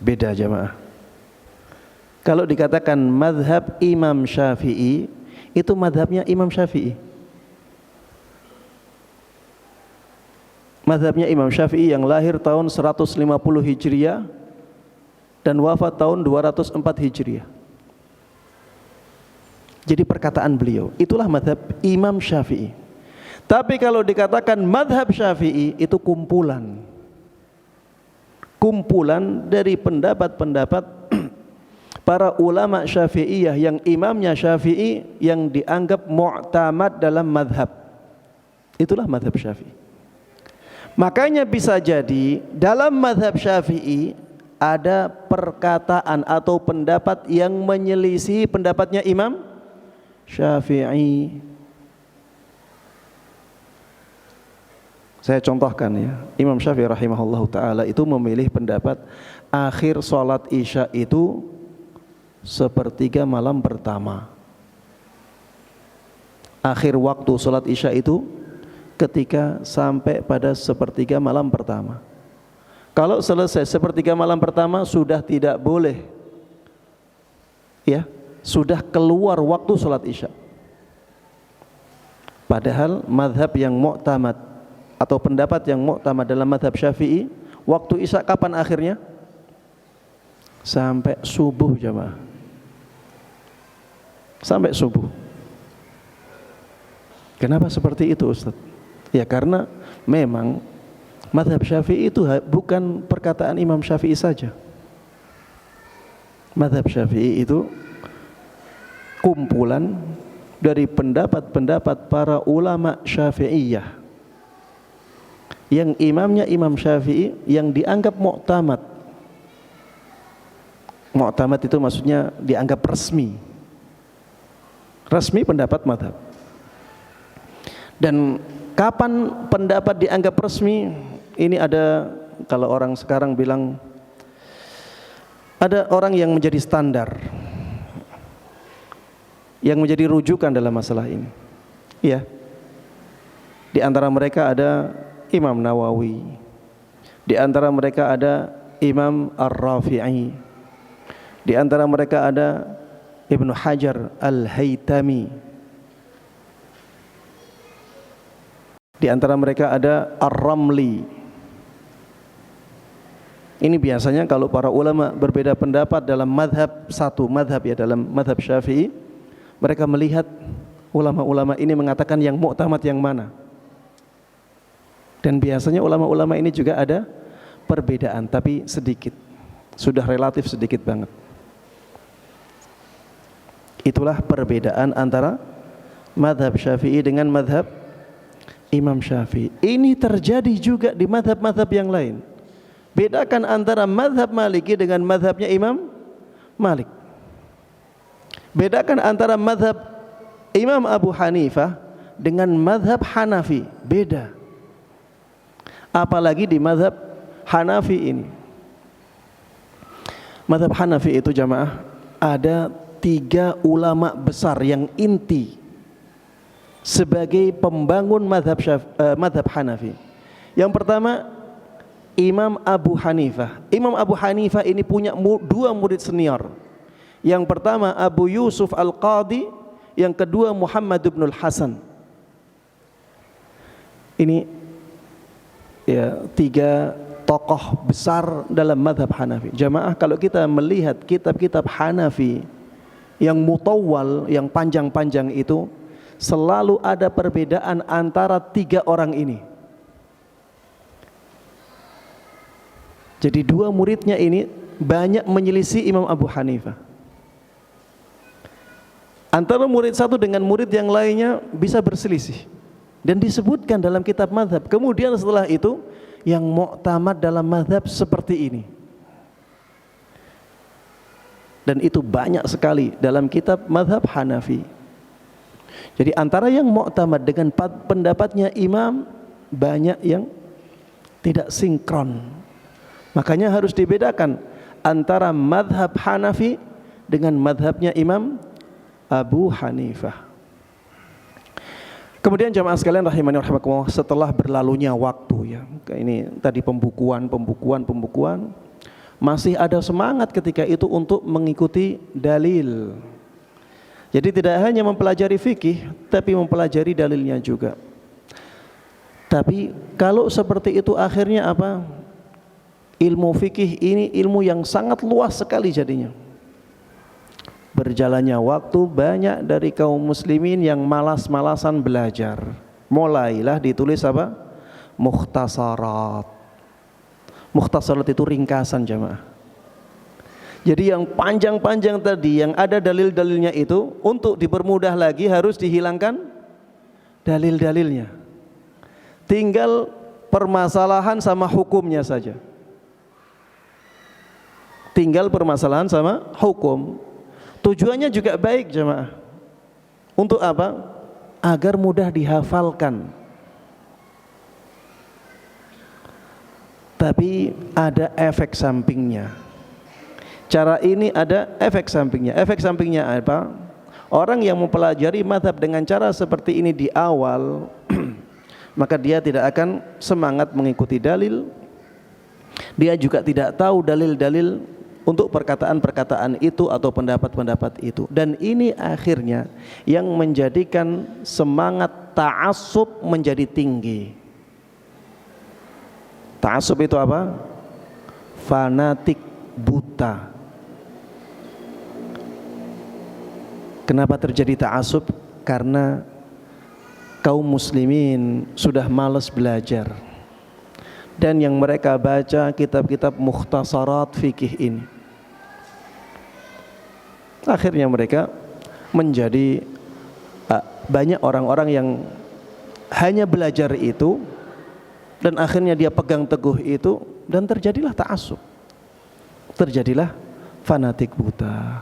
Beda jamaah. Kalau dikatakan madhab Imam Syafi'i, itu madhabnya Imam Syafi'i. Madhabnya Imam Syafi'i yang lahir tahun 150 Hijriah dan wafat tahun 204 Hijriah. Jadi perkataan beliau, itulah madhab Imam Syafi'i. Tapi kalau dikatakan madhab Syafi'i, itu kumpulan dari pendapat-pendapat para ulama Syafi'iyah yang imamnya Syafi'i, yang dianggap mu'tamad dalam madhab. Itulah madhab Syafi'i. Makanya bisa jadi dalam madhab Syafi'i ada perkataan atau pendapat yang menyelisih pendapatnya Imam Syafi'i. Saya contohkan ya, Imam Syafi'i rahimahullahu ta'ala itu memilih pendapat akhir sholat isya itu sepertiga malam pertama. Akhir waktu sholat isya itu ketika sampai pada sepertiga malam pertama. Kalau selesai sepertiga malam pertama sudah tidak boleh, ya, sudah keluar waktu sholat isya. Padahal madhab yang mu'tamad atau pendapat yang mu'tamad dalam madhab Syafi'i, waktu isya kapan akhirnya? Sampai subuh jamaah. Sampai subuh. Kenapa seperti itu Ustaz? Ya karena memang madhab Syafi'i itu bukan perkataan Imam Syafi'i saja. Madhab Syafi'i itu kumpulan dari pendapat-pendapat para ulama Syafi'iyah yang imamnya Imam Syafi'i yang dianggap mu'tamad. Mu'tamad itu maksudnya dianggap resmi. Resmi pendapat madhab. Dan kapan pendapat dianggap resmi? Ini ada, kalau orang sekarang bilang, ada orang yang menjadi standar, yang menjadi rujukan dalam masalah ini. Ya. Di antara mereka ada Imam Nawawi, di antara mereka ada Imam Ar-Rafi'i, di antara mereka ada Ibnu Hajar Al-Haytami, di antara mereka ada Ar-Ramli. Ini biasanya kalau para ulama berbeda pendapat dalam madhab, satu madhab ya, dalam madhab Syafi'i, mereka melihat ulama-ulama ini mengatakan yang mu'tamad yang mana. Dan biasanya ulama-ulama ini juga ada perbedaan, tapi sedikit, sudah relatif sedikit banget. Itulah perbedaan antara madhab Syafi'i dengan madhab Imam Syafi'i. Ini terjadi juga di madhab-madhab yang lain. Bedakan antara madhab Maliki dengan madhabnya Imam Malik. Bedakan antara madhab Imam Abu Hanifah dengan madhab Hanafi. Beda. Apalagi di madhab Hanafi ini. Madhab Hanafi itu jamaah ada 3 ulama besar yang inti sebagai pembangun madhab Hanafi. Yang pertama Imam Abu Hanifah. Imam Abu Hanifah ini punya 2 murid senior. Yang pertama Abu Yusuf Al-Qadhi, yang kedua Muhammad ibn Al-Hasan. Ini ya 3 tokoh besar dalam madhab Hanafi. Jamaah, kalau kita melihat kitab-kitab Hanafi yang mutawwal, yang panjang-panjang itu, selalu ada perbedaan antara 3 orang ini. Jadi 2 muridnya ini banyak menyelisih Imam Abu Hanifah. Antara murid satu dengan murid yang lainnya bisa berselisih. Dan disebutkan dalam kitab madhab. Kemudian setelah itu yang mu'tamad dalam madhab seperti ini. Dan itu banyak sekali dalam kitab madhab Hanafi. Jadi antara yang mu'tamad dengan pendapatnya imam banyak yang tidak sinkron. Makanya harus dibedakan antara madhab Hanafi dengan madhabnya Imam Abu Hanifah. Kemudian jamaah sekalian rahimani rahimakumullah, setelah berlalunya waktu ya, ini tadi pembukuan, masih ada semangat ketika itu untuk mengikuti dalil. Jadi tidak hanya mempelajari fikih, tapi mempelajari dalilnya juga. Tapi kalau seperti itu akhirnya apa? Ilmu fikih ini ilmu yang sangat luas sekali jadinya. Berjalannya waktu, banyak dari kaum muslimin yang malas-malasan belajar. Mulailah ditulis apa? Mukhtasarat. Mukhtasarat itu ringkasan jamaah. Jadi yang panjang-panjang tadi, yang ada dalil-dalilnya itu, untuk dipermudah lagi harus dihilangkan dalil-dalilnya. Tinggal permasalahan sama hukumnya saja. Tinggal permasalahan sama hukum. Tujuannya juga baik jemaah. Untuk apa? Agar mudah dihafalkan. Tapi ada efek sampingnya. Cara ini ada efek sampingnya. Efek sampingnya apa? Orang yang mempelajari mazhab dengan cara seperti ini di awal, maka dia tidak akan semangat mengikuti dalil. Dia juga tidak tahu dalil-dalil untuk perkataan-perkataan itu atau pendapat-pendapat itu. Dan ini akhirnya yang menjadikan semangat ta'assub menjadi tinggi. Ta'assub itu apa? Fanatik buta. Kenapa terjadi ta'assub? Karena kaum muslimin sudah malas belajar. Dan yang mereka baca kitab-kitab mukhtasarat fikih ini. Akhirnya mereka menjadi banyak orang-orang yang hanya belajar itu, dan akhirnya dia pegang teguh itu, dan terjadilah ta'assub, terjadilah fanatik buta.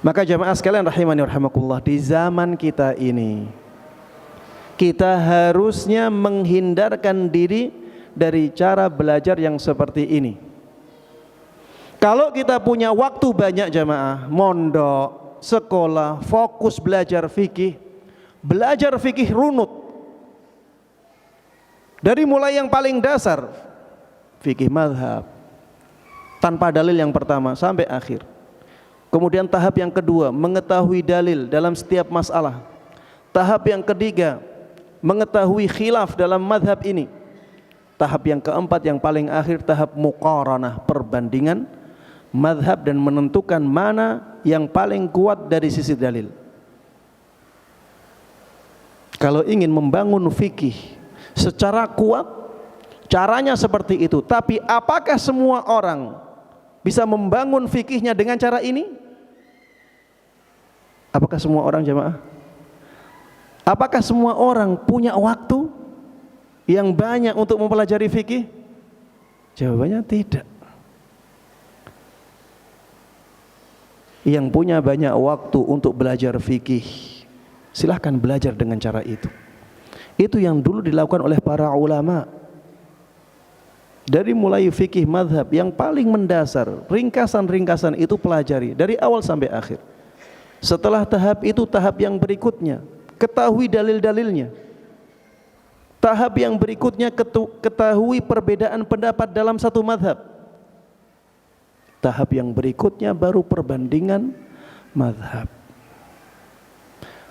Maka jamaah sekalian rahimani rahimakumullah, di zaman kita ini kita harusnya menghindarkan diri dari cara belajar yang seperti ini. Kalau kita punya waktu banyak jamaah, mondok, sekolah, fokus belajar fikih runut. Dari mulai yang paling dasar, fikih mazhab, tanpa dalil yang pertama sampai akhir. Kemudian tahap yang kedua, mengetahui dalil dalam setiap masalah. Tahap yang ketiga, mengetahui khilaf dalam mazhab ini. Tahap yang keempat yang paling akhir, tahap muqaranah, perbandingan mazhab dan menentukan mana yang paling kuat dari sisi dalil. Kalau ingin membangun fikih secara kuat, caranya seperti itu. Tapi apakah semua orang bisa membangun fikihnya dengan cara ini? Apakah semua orang jamaah? Apakah semua orang punya waktu yang banyak untuk mempelajari fikih? Jawabannya tidak. Yang punya banyak waktu untuk belajar fikih, silahkan belajar dengan cara itu. Itu yang dulu dilakukan oleh para ulama. Dari mulai fikih mazhab yang paling mendasar, ringkasan-ringkasan itu pelajari dari awal sampai akhir. Setelah tahap itu, tahap yang berikutnya, ketahui dalil-dalilnya. Tahap yang berikutnya, ketahui perbedaan pendapat dalam satu mazhab. Tahap yang berikutnya baru perbandingan mazhab.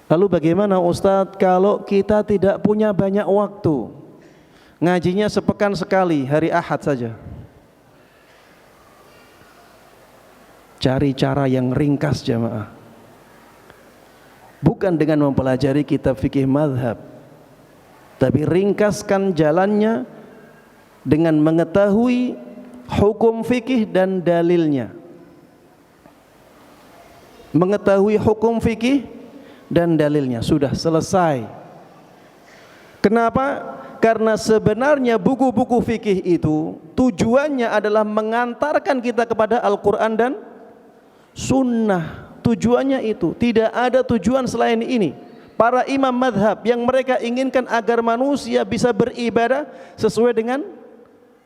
Lalu bagaimana Ustadz kalau kita tidak punya banyak waktu? Ngajinya sepekan sekali, hari Ahad saja. Cari cara yang ringkas jamaah. Bukan dengan mempelajari kitab fikih mazhab, tapi ringkaskan jalannya dengan mengetahui hukum fikih dan dalilnya. Mengetahui hukum fikih dan dalilnya, sudah selesai. Kenapa? Karena sebenarnya buku-buku fikih itu tujuannya adalah mengantarkan kita kepada Al-Quran dan Sunnah. Tujuannya itu, tidak ada tujuan selain ini. para imam madhab yang mereka inginkan agar manusia bisa beribadah sesuai dengan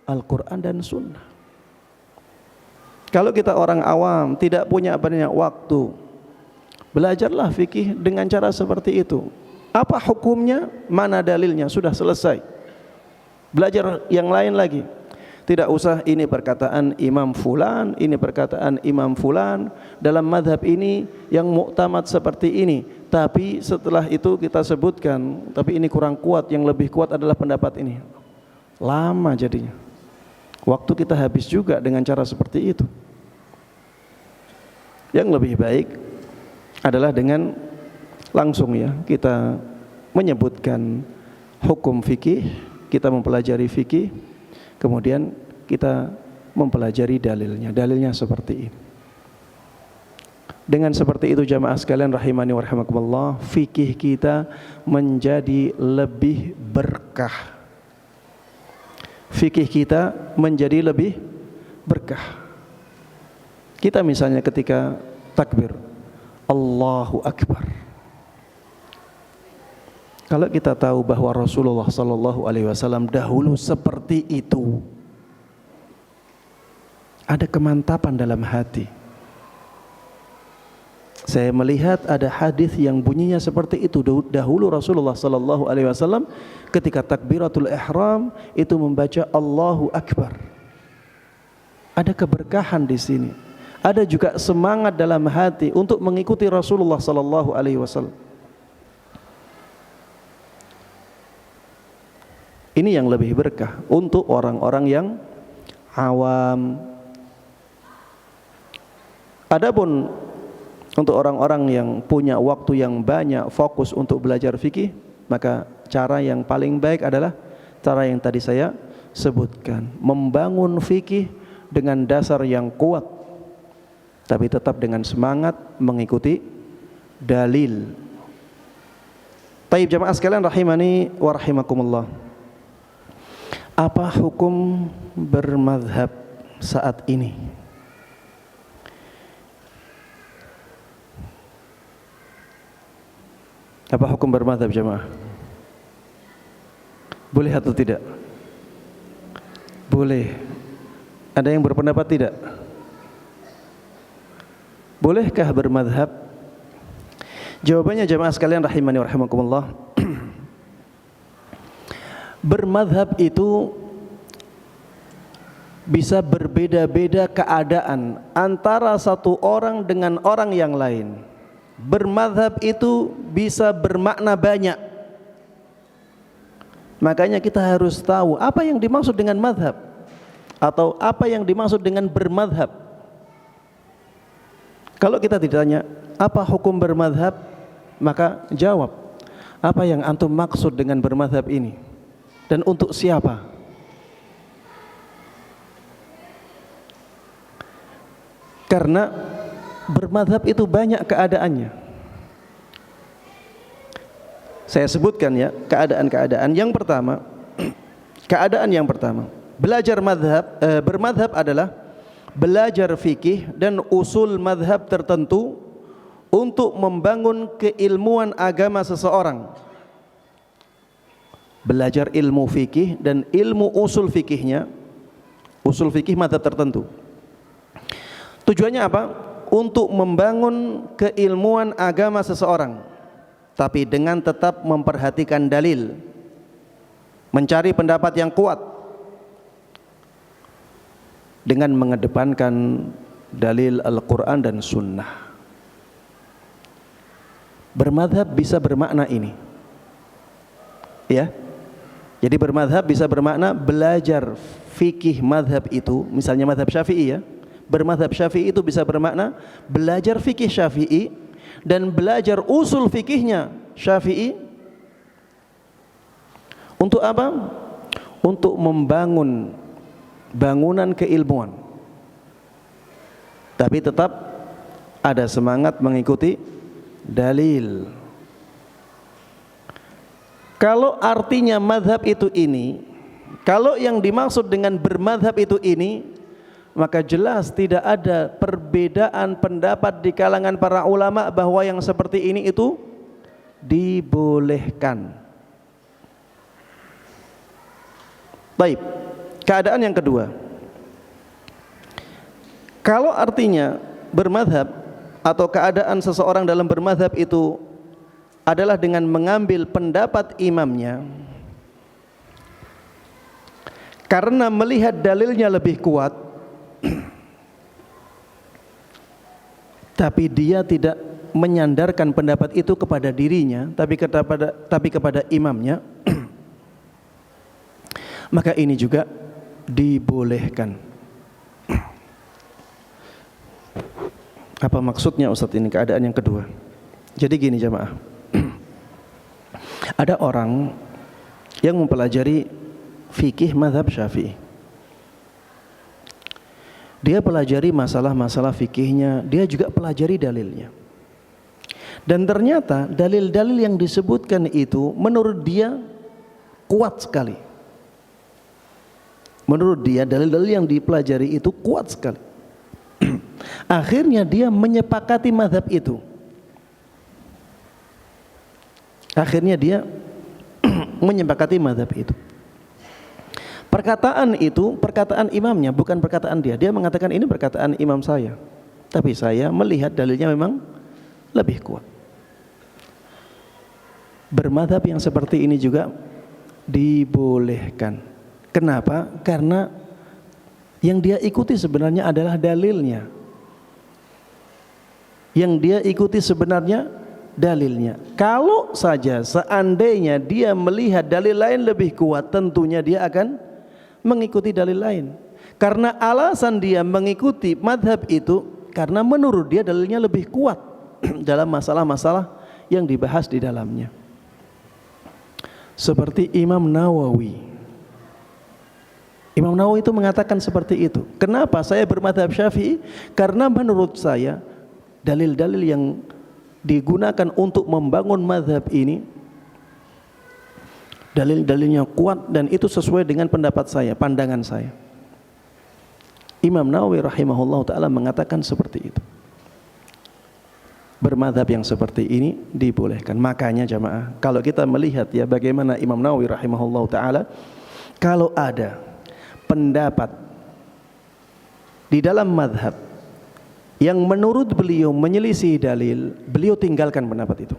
Al-Quran dan Sunnah. Kalau kita orang awam tidak punya banyak waktu, belajarlah fikih dengan cara seperti itu. Apa hukumnya? Mana dalilnya? Sudah selesai. Belajar yang lain lagi. Tidak usah ini perkataan Imam Fulan, ini perkataan Imam Fulan, dalam madhab ini yang muktamad seperti ini. Tapi setelah itu kita sebutkan, tapi ini kurang kuat, yang lebih kuat adalah pendapat ini. Lama jadinya. Waktu kita habis juga dengan cara seperti itu. Yang lebih baik adalah dengan langsung ya kita menyebutkan hukum fikih, kita mempelajari fikih, kemudian kita mempelajari dalilnya. Dalilnya seperti ini. Dengan seperti itu jamaah sekalian rahimani wa rahimakumullah, fikih kita menjadi lebih berkah. Fikih kita menjadi lebih berkah. Kita misalnya ketika takbir Allahu Akbar, kalau kita tahu bahwa Rasulullah sallallahu alaihi wasallam dahulu seperti itu, ada kemantapan dalam hati. Saya melihat ada hadis yang bunyinya seperti itu. Dahulu Rasulullah sallallahu alaihi wasallam ketika takbiratul ihram itu membaca Allahu Akbar. Ada keberkahan di sini. Ada juga semangat dalam hati untuk mengikuti Rasulullah sallallahu alaihi wasallam. Ini yang lebih berkah untuk orang-orang yang awam. Adapun untuk orang-orang yang punya waktu yang banyak, fokus untuk belajar fikih, maka cara yang paling baik adalah cara yang tadi saya sebutkan, membangun fikih dengan dasar yang kuat, tapi tetap dengan semangat mengikuti dalil. Taib jamaah sekalian rahimani wa rahimakumullah. Apa hukum bermadhab saat ini? Apa hukum bermadhab jamaah? Boleh atau tidak? Boleh. Ada yang berpendapat tidak? Bolehkah bermadhab? Jawabannya jamaah sekalian rahimani wa rahimakumullah, bermadhab itu bisa berbeda-beda keadaan antara satu orang dengan orang yang lain. Bermadhab itu bisa bermakna banyak. Makanya kita harus tahu apa yang dimaksud dengan madhab, atau apa yang dimaksud dengan bermadhab. Kalau kita ditanya apa hukum bermadhab, maka jawab apa yang antum maksud dengan bermadhab ini dan untuk siapa. Karena bermadhab itu banyak keadaannya. Saya sebutkan ya keadaan-keadaan. Yang pertama, keadaan yang pertama, belajar madhab, bermadhab adalah belajar fikih dan usul madhab tertentu untuk membangun keilmuan agama seseorang. Belajar ilmu fikih dan ilmu usul fikihnya, usul fikih madhab tertentu. Tujuannya apa? Untuk membangun keilmuan agama seseorang, tapi dengan tetap memperhatikan dalil, mencari pendapat yang kuat dengan mengedepankan dalil Al-Quran dan Sunnah. Bermadhab bisa bermakna ini, ya. Jadi bermadhab bisa bermakna belajar fikih madhab itu, misalnya madhab Syafi'i ya. Bermadhab Syafi'i itu bisa bermakna belajar fikih Syafi'i dan belajar usul fikihnya Syafi'i. Untuk apa? Untuk membangun bangunan keilmuan, tapi tetap ada semangat mengikuti dalil. Kalau artinya madhab itu ini, kalau yang dimaksud dengan bermadhab itu ini, maka jelas tidak ada perbedaan pendapat di kalangan para ulama bahwa yang seperti ini itu dibolehkan. Baik, keadaan yang kedua, kalau artinya bermadhab atau keadaan seseorang dalam bermadhab itu adalah dengan mengambil pendapat imamnya karena melihat dalilnya lebih kuat, tapi dia tidak menyandarkan pendapat itu kepada dirinya, tapi kepada imamnya, maka ini juga dibolehkan. Apa maksudnya Ustadz ini keadaan yang kedua? Jadi gini jamaah, ada orang yang mempelajari fikih mazhab Syafi'i. Dia pelajari masalah-masalah fikihnya, dia juga pelajari dalilnya. Dan ternyata dalil-dalil yang disebutkan itu menurut dia kuat sekali. Menurut dia dalil-dalil yang dipelajari itu kuat sekali. Akhirnya dia menyepakati mazhab itu. Akhirnya dia menyepakati mazhab itu. Perkataan itu perkataan imamnya, bukan perkataan dia. Dia mengatakan ini perkataan imam saya, tapi saya melihat dalilnya memang lebih kuat. Bermadhab yang seperti ini juga dibolehkan. Kenapa? Karena yang dia ikuti sebenarnya adalah dalilnya. Yang dia ikuti sebenarnya dalilnya. Kalau saja seandainya dia melihat dalil lain lebih kuat, tentunya dia akan mengikuti dalil lain. Karena alasan dia mengikuti madhab itu karena menurut dia dalilnya lebih kuat dalam masalah-masalah yang dibahas di dalamnya. Seperti Imam Nawawi. Imam Nawawi itu mengatakan seperti itu. Kenapa saya bermadhab Syafi'i? Karena menurut saya dalil-dalil yang digunakan untuk membangun madhab ini dalil-dalilnya kuat dan itu sesuai dengan pendapat saya, pandangan saya. Imam Nawawi rahimahullah ta'ala mengatakan seperti itu. Bermadhab yang seperti ini dibolehkan. Makanya jamaah, kalau kita melihat ya bagaimana Imam Nawawi rahimahullah ta'ala, kalau ada pendapat di dalam madhab yang menurut beliau menyelisih dalil, beliau tinggalkan pendapat itu.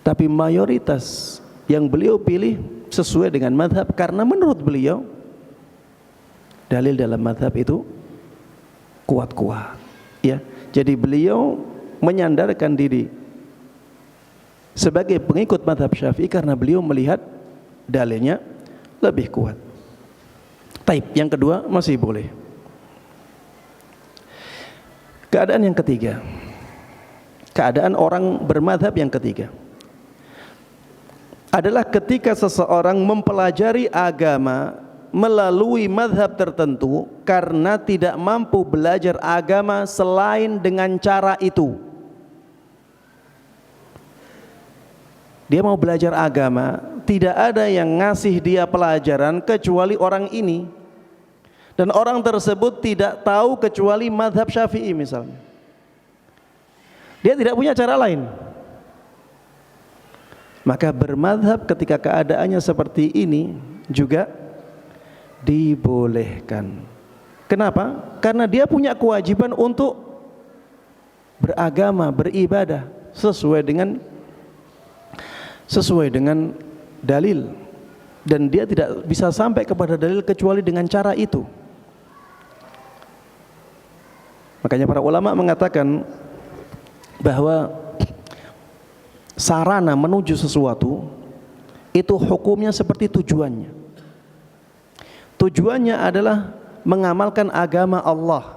Tapi mayoritas yang beliau pilih sesuai dengan madhab karena menurut beliau dalil dalam madhab itu kuat-kuat. Ya, jadi beliau menyandarkan diri sebagai pengikut madhab Syafi'i karena beliau melihat dalilnya lebih kuat. Taib, yang kedua masih boleh. Keadaan yang ketiga, keadaan orang bermadhab yang ketiga adalah ketika seseorang mempelajari agama melalui madhab tertentu karena tidak mampu belajar agama selain dengan cara itu. Dia mau belajar agama, tidak ada yang ngasih dia pelajaran kecuali orang ini, dan orang tersebut tidak tahu kecuali madhab Syafi'i misalnya. Dia tidak punya cara lain. Maka bermadhab ketika keadaannya seperti ini juga dibolehkan. Kenapa? Karena dia punya kewajiban untuk beragama, beribadah sesuai dengan dalil, dan dia tidak bisa sampai kepada dalil kecuali dengan cara itu. Makanya para ulama mengatakan bahwa sarana menuju sesuatu itu hukumnya seperti tujuannya. Tujuannya adalah mengamalkan agama Allah,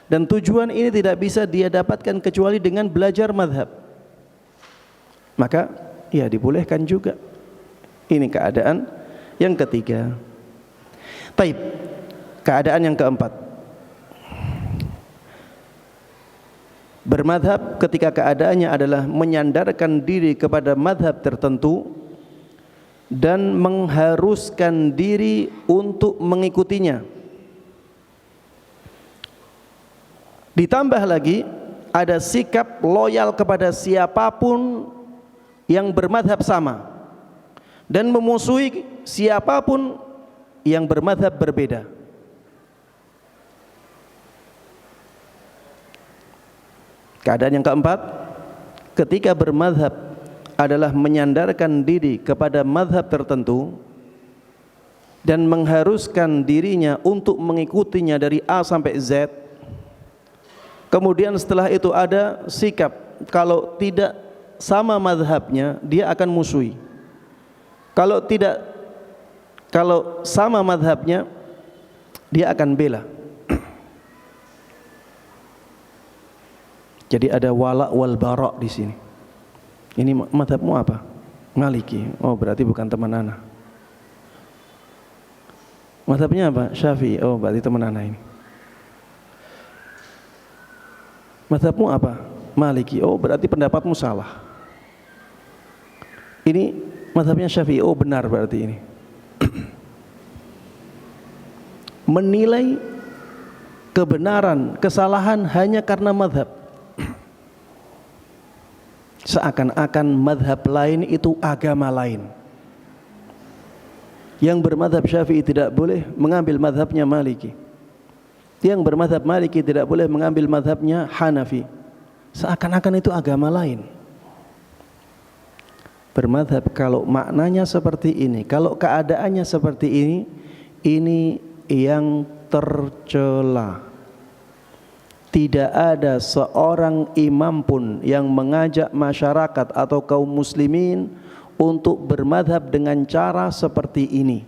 dan tujuan ini tidak bisa dia dapatkan kecuali dengan belajar madhab. Maka ya dibolehkan juga. Ini keadaan yang ketiga. Taib, keadaan yang keempat, bermadhab ketika keadaannya adalah menyandarkan diri kepada madhab tertentu dan mengharuskan diri untuk mengikutinya. Ditambah lagi ada sikap loyal kepada siapapun yang bermadhab sama dan memusuhi siapapun yang bermadhab berbeda. Keadaan yang keempat, ketika bermadhab adalah menyandarkan diri kepada madhab tertentu dan mengharuskan dirinya untuk mengikutinya dari A sampai Z. Kemudian setelah itu ada sikap kalau tidak sama madhabnya dia akan musuhi. Kalau sama madhabnya dia akan bela. Jadi ada wala wal bara di sini. Ini madhabmu apa? Maliki. Oh berarti bukan teman ana. Madhabnya apa? Syafi'i. Oh berarti teman ana ini. Madhabmu apa? Maliki. Oh berarti pendapatmu salah. Ini madhabnya Syafi'i. Oh benar berarti ini. Menilai kebenaran, kesalahan hanya karena madhab. Seakan-akan madhab lain itu agama lain. Yang bermadhab Syafi'i tidak boleh mengambil madhabnya Maliki. Yang bermadhab Maliki tidak boleh mengambil madhabnya Hanafi. Seakan-akan itu agama lain. Bermadhab kalau maknanya seperti ini, kalau keadaannya seperti ini yang tercela. Tidak ada seorang imam pun yang mengajak masyarakat atau kaum muslimin untuk bermadhab dengan cara seperti ini.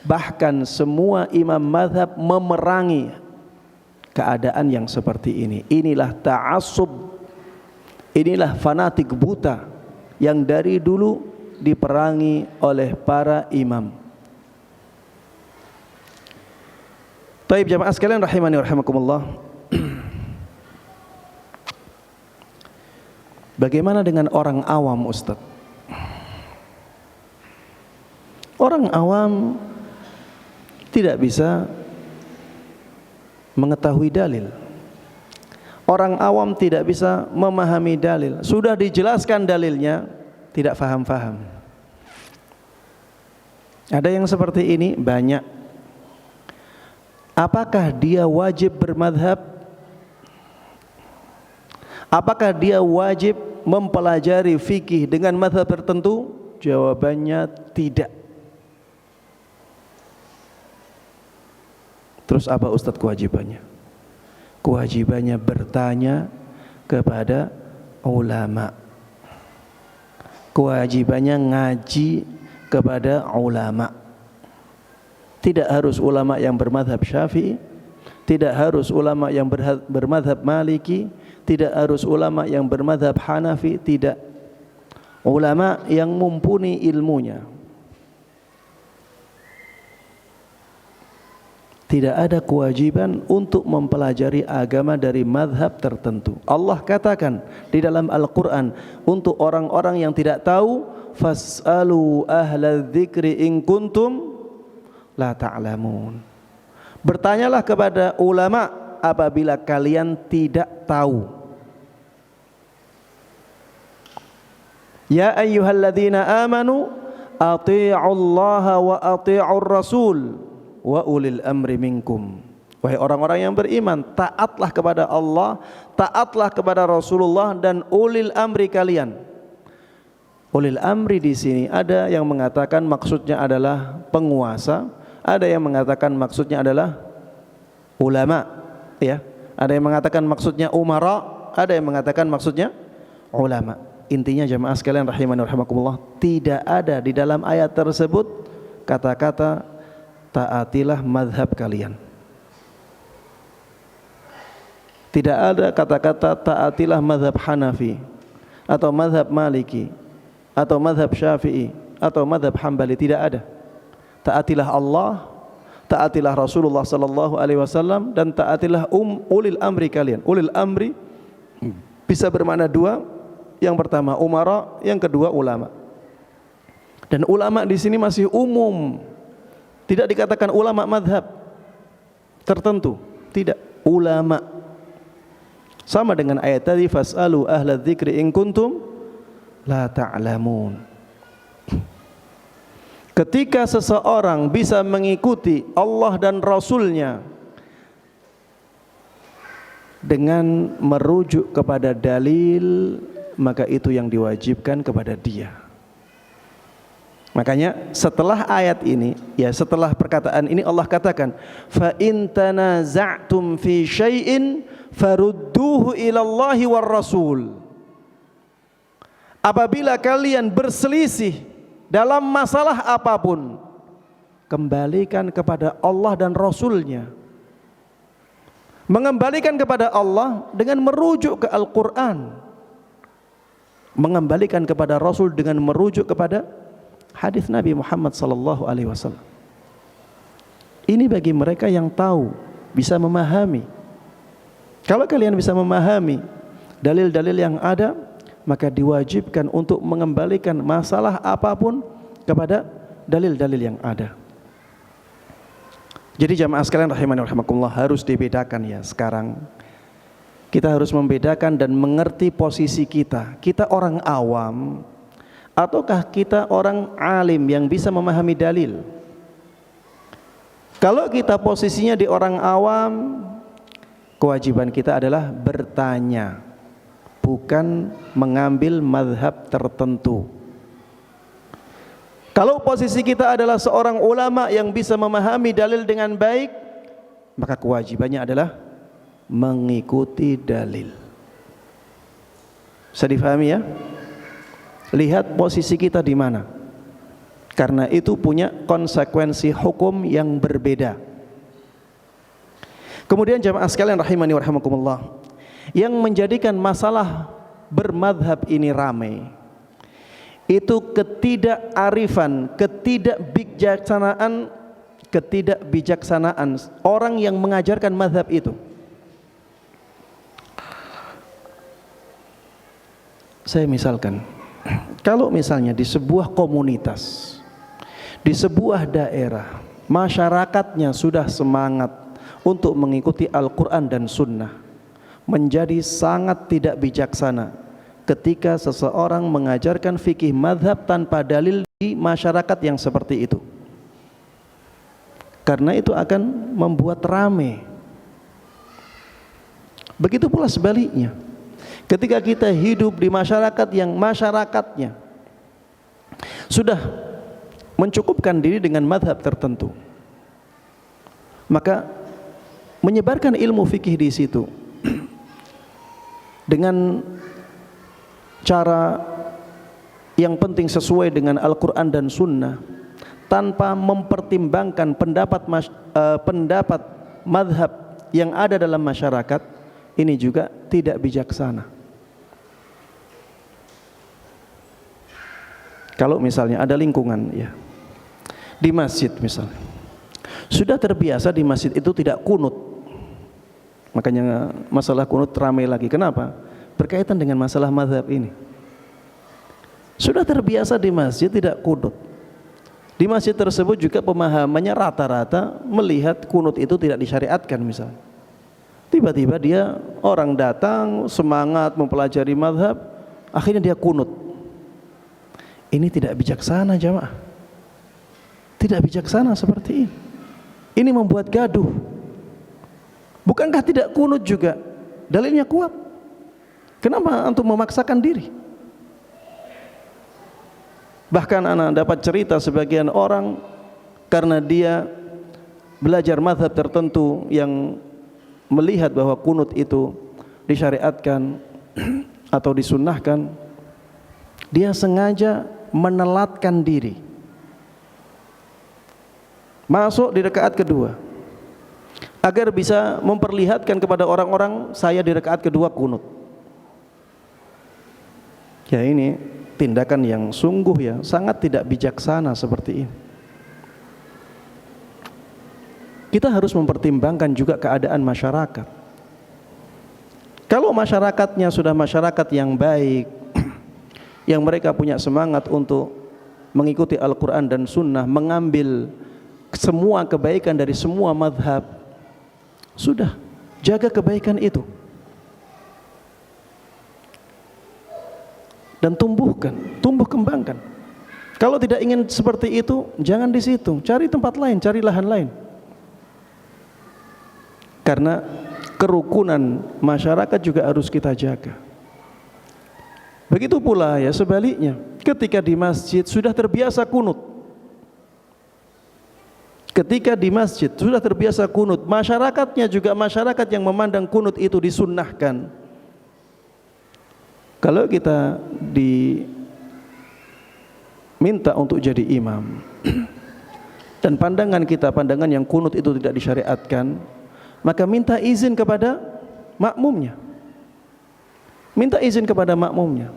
Bahkan semua imam madhab memerangi keadaan yang seperti ini. Inilah ta'assub, inilah fanatik buta yang dari dulu diperangi oleh para imam. Taib jamaah sekalian rahimani wa rahimakumullah. Bagaimana dengan orang awam, Ustaz? Orang awam tidak bisa mengetahui dalil. Orang awam tidak bisa memahami dalil. Sudah dijelaskan dalilnya, tidak faham-faham. Ada yang seperti ini banyak. Apakah dia wajib bermadhab? Apakah dia wajib mempelajari fikih dengan mazhab tertentu? Jawabannya tidak. Terus apa Ustadz kewajibannya? Kewajibannya bertanya kepada ulama. Kewajibannya ngaji kepada ulama. Tidak harus ulama yang bermadzhab Syafi'i, tidak harus ulama yang bermadzhab Maliki, tidak harus ulama yang bermadzhab Hanafi, tidak. Ulama yang mumpuni ilmunya. Tidak ada kewajiban untuk mempelajari agama dari madhab tertentu. Allah katakan di dalam Al-Quran untuk orang-orang yang tidak tahu, fas'alu ahla dzikri in kuntum la ta'lamun. Bertanyalah kepada ulama apabila kalian tidak tahu. Ya ayyuhalladzina amanu ati'ullaha wa ati'ur rasul wa ulil amri minkum. Wahai orang-orang yang beriman, taatlah kepada Allah, taatlah kepada Rasulullah dan ulil amri kalian. Ulil amri di sini ada yang mengatakan maksudnya adalah penguasa, ada yang mengatakan maksudnya adalah ulama, ya. Ada yang mengatakan maksudnya umara, ada yang mengatakan maksudnya ulama. Intinya jemaah sekalian rahimani wa rahimakumullah, tidak ada di dalam ayat tersebut kata-kata taatilah mazhab kalian. Tidak ada kata-kata taatilah mazhab Hanafi atau mazhab Maliki atau mazhab Syafi'i atau mazhab Hambali, tidak ada. Taatilah Allah, taatilah Rasulullah sallallahu alaihi wasallam dan taatilah ulil amri kalian. Ulil amri bisa bermakna dua. Yang pertama umara, yang kedua ulama. Dan ulama di sini masih umum. Tidak dikatakan ulama madhab tertentu, tidak, ulama. Sama dengan ayat tadi, fas'alu ahla dzikri in kuntum la ta'lamun. Ketika seseorang bisa mengikuti Allah dan Rasulnya dengan merujuk kepada dalil, maka itu yang diwajibkan kepada dia. Makanya setelah ayat ini, ya setelah perkataan ini Allah katakan, fa in tanaza'tum fi syai'in farudduhu ilallahi war rasul. Apabila kalian berselisih dalam masalah apapun, kembalikan kepada Allah dan Rasulnya. Mengembalikan kepada Allah dengan merujuk ke Al-Quran, mengembalikan kepada Rasul dengan merujuk kepada hadis Nabi Muhammad sallallahu alaihi wasallam. Ini bagi mereka yang tahu, bisa memahami. Kalau kalian bisa memahami dalil-dalil yang ada, maka diwajibkan untuk mengembalikan masalah apapun kepada dalil-dalil yang ada. Jadi jamaah sekalian rahimani rahimakumullah, harus dibedakan ya sekarang. Kita harus membedakan dan mengerti posisi kita. Kita orang awam ataukah kita orang alim yang bisa memahami dalil? Kalau kita posisinya di orang awam, kewajiban kita adalah bertanya, bukan mengambil mazhab tertentu. Kalau posisi kita adalah seorang ulama yang bisa memahami dalil dengan baik, maka kewajibannya adalah mengikuti dalil. Bisa difahami ya? Lihat posisi kita di mana. Karena itu punya konsekuensi hukum yang berbeda. Kemudian jamaah sekalian rahimani wa rahimakumullah, yang menjadikan masalah bermadhab ini ramai, itu ketidakarifan, ketidakbijaksanaan orang yang mengajarkan mazhab itu. Saya misalkan, kalau misalnya di sebuah komunitas, di sebuah daerah, masyarakatnya sudah semangat untuk mengikuti Al-Quran dan Sunnah, menjadi sangat tidak bijaksana ketika seseorang mengajarkan fikih mazhab tanpa dalil di masyarakat yang seperti itu. Karena itu akan membuat ramai. Begitu pula sebaliknya, ketika kita hidup di masyarakat yang masyarakatnya sudah mencukupkan diri dengan mazhab tertentu, maka menyebarkan ilmu fikih di situ dengan cara yang penting sesuai dengan Al-Quran dan Sunnah, tanpa mempertimbangkan pendapat mazhab yang ada dalam masyarakat, ini juga tidak bijaksana. Kalau misalnya ada lingkungan ya, di masjid misalnya, sudah terbiasa di masjid itu tidak kunut, makanya masalah kunut ramai lagi. Kenapa? Berkaitan dengan masalah mazhab ini. Sudah terbiasa di masjid tidak kunut. Di masjid tersebut juga pemahamannya rata-rata melihat kunut itu tidak disyariatkan misalnya. Tiba-tiba dia orang datang semangat mempelajari mazhab, akhirnya dia kunut. Ini tidak bijaksana jamaah. Tidak bijaksana seperti ini. Ini membuat gaduh. Bukankah tidak kunut juga dalilnya kuat? Kenapa antum memaksakan diri? Bahkan anak dapat cerita sebagian orang karena dia belajar mazhab tertentu yang melihat bahwa kunut itu disyariatkan atau disunnahkan, dia sengaja menelatkan diri masuk di rakaat kedua agar bisa memperlihatkan kepada orang-orang, saya di rakaat kedua kunut. Ya, ini tindakan yang sungguh ya sangat tidak bijaksana seperti ini. Kita harus mempertimbangkan juga keadaan masyarakat. Kalau masyarakatnya sudah masyarakat yang baik, yang mereka punya semangat untuk mengikuti Al-Quran dan Sunnah, mengambil semua kebaikan dari semua mazhab, sudah jaga kebaikan itu. dan tumbuh kembangkan. Kalau tidak ingin seperti itu, jangan di situ, cari tempat lain, cari lahan lain. Karena kerukunan masyarakat juga harus kita jaga. Begitu pula ya sebaliknya, ketika di masjid sudah terbiasa kunut. Ketika di masjid sudah terbiasa kunut, masyarakatnya juga masyarakat yang memandang kunut itu disunnahkan. Kalau kita diminta untuk jadi imam dan pandangan kita, pandangan yang kunut itu tidak disyariatkan, maka minta izin kepada makmumnya. Minta izin kepada makmumnya.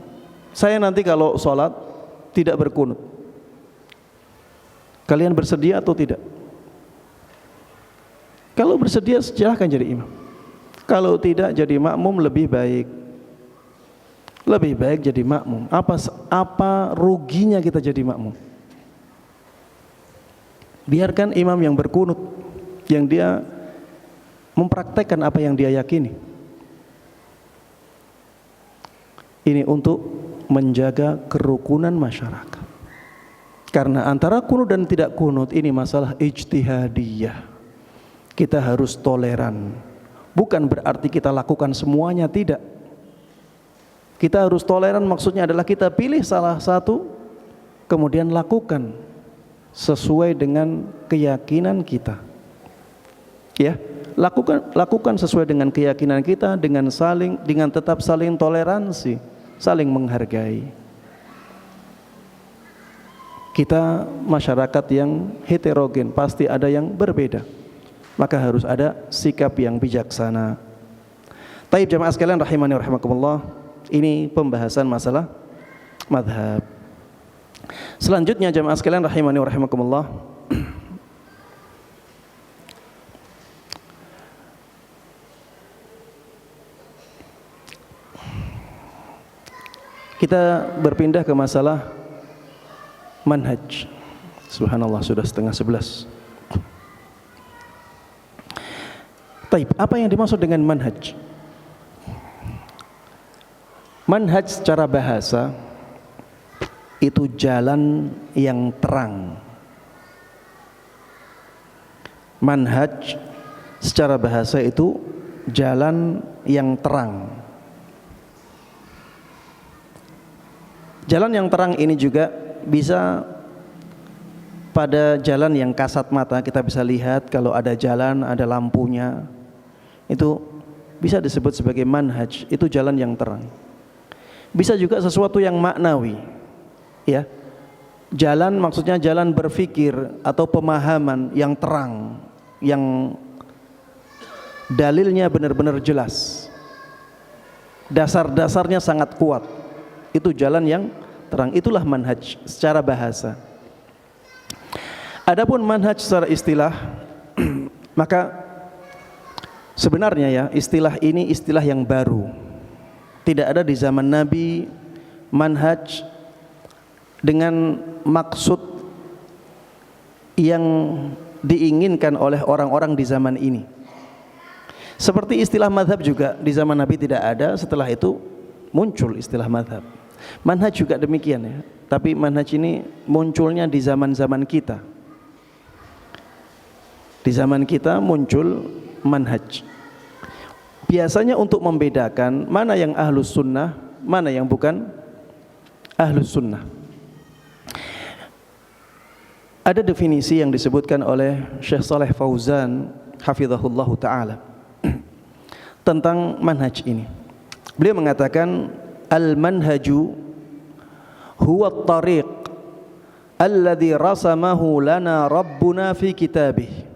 Saya nanti kalau sholat tidak berkunut, kalian bersedia atau tidak? Kalau bersedia silahkan jadi imam. Kalau tidak jadi makmum lebih baik. Lebih baik jadi makmum. Apa ruginya kita jadi makmum? Biarkan imam yang berkunut, yang dia mempraktekkan apa yang dia yakini. Ini untuk menjaga kerukunan masyarakat. Karena antara kunut dan tidak kunut ini masalah ijtihadiyah. Kita harus toleran. Bukan berarti kita lakukan semuanya, tidak. Kita harus toleran, maksudnya adalah kita pilih salah satu kemudian lakukan sesuai dengan keyakinan kita. Ya, lakukan sesuai dengan keyakinan kita, dengan tetap saling toleransi, saling menghargai. Kita masyarakat yang heterogen, pasti ada yang berbeda. Maka harus ada sikap yang bijaksana. Taib jamaah sekalian rahimani wa rahimakumullah, ini pembahasan masalah madhab. Selanjutnya jamaah sekalian rahimani wa rahimakumullah, kita berpindah ke masalah manhaj. Subhanallah, sudah 10:30. Taib, apa yang dimaksud dengan manhaj? Manhaj secara bahasa itu jalan yang terang. Manhaj secara bahasa itu jalan yang terang. Jalan yang terang ini juga bisa pada jalan yang kasat mata, kita bisa lihat kalau ada jalan, ada lampunya, itu bisa disebut sebagai manhaj, itu jalan yang terang. Bisa juga sesuatu yang maknawi, ya. Jalan maksudnya jalan berpikir atau pemahaman yang terang, yang dalilnya benar-benar jelas, dasar-dasarnya sangat kuat. Itu jalan yang terang, itulah manhaj secara bahasa. Adapun manhaj secara istilah, maka sebenarnya ya istilah ini istilah yang baru. Tidak ada di zaman Nabi manhaj dengan maksud yang diinginkan oleh orang-orang di zaman ini. Seperti istilah madhab juga di zaman Nabi tidak ada, setelah itu muncul istilah madhab. Manhaj juga demikian ya, tapi manhaj ini munculnya di zaman-zaman kita. Di zaman kita muncul manhaj. Biasanya untuk membedakan mana yang ahlus sunnah, mana yang bukan ahlus sunnah. Ada definisi yang disebutkan oleh Syekh Shalih Fauzan hafizahullah ta'ala tentang manhaj ini. Beliau mengatakan al-manhaju huwa at-tariq alladhi rasamahu lana rabbuna fi kitabih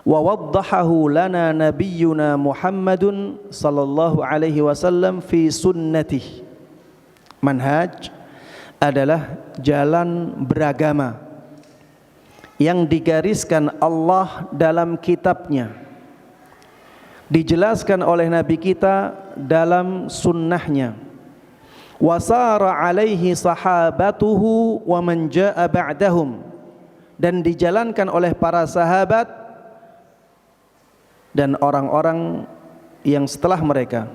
wa waddahahu lana nabiyyuna Muhammadun sallallahu alaihi wasallam fi sunnatih. Manhaj adalah jalan beragama yang digariskan Allah dalam kitabnya, dijelaskan oleh Nabi kita dalam sunnahnya, wasara alaihi sahabatuhu wa man jaa ba'dahum, dan dijalankan oleh para sahabat dan orang-orang yang setelah mereka.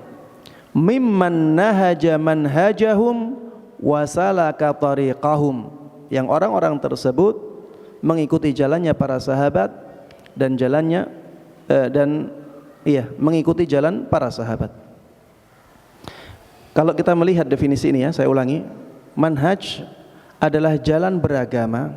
mimman nahaja manhajahum wa salaka tariqahum, yang orang-orang tersebut mengikuti jalannya para sahabat dan mengikuti jalan para sahabat. Kalau kita melihat definisi ini, ya, saya ulangi, manhaj adalah jalan beragama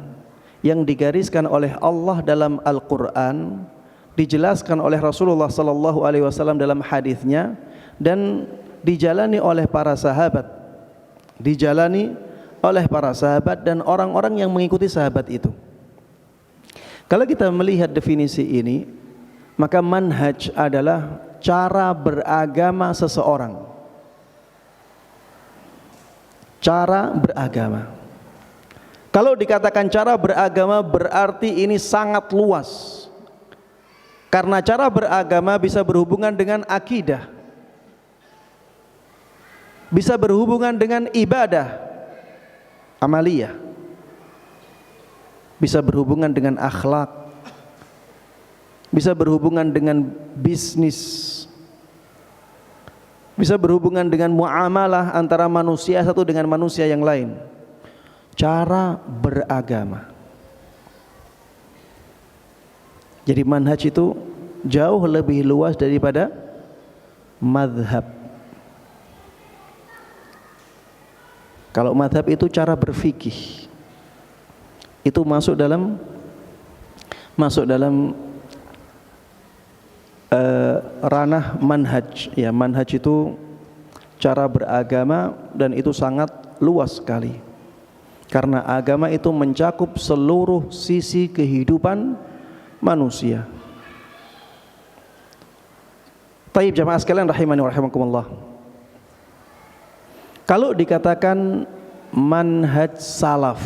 yang digariskan oleh Allah dalam Al-Quran, dijelaskan oleh Rasulullah sallallahu alaihi wasallam dalam hadisnya, dan dijalani oleh para sahabat, dan orang-orang yang mengikuti sahabat itu. Kalau kita melihat definisi ini, maka manhaj adalah cara beragama seseorang. Cara beragama. Kalau dikatakan cara beragama berarti ini sangat luas. Karena cara beragama bisa berhubungan dengan akidah, bisa berhubungan dengan ibadah amaliyah, bisa berhubungan dengan akhlak, bisa berhubungan dengan bisnis, bisa berhubungan dengan muamalah antara manusia satu dengan manusia yang lain. Cara beragama. Jadi manhaj itu jauh lebih luas daripada madhab. Kalau madhab itu cara berfikih, itu masuk dalam ranah manhaj. Ya, manhaj itu cara beragama, dan itu sangat luas sekali. Karena agama itu mencakup seluruh sisi kehidupan manusia. Taib jamaah sekalian rahimani wa rahimakumullah. Kalau dikatakan manhaj salaf,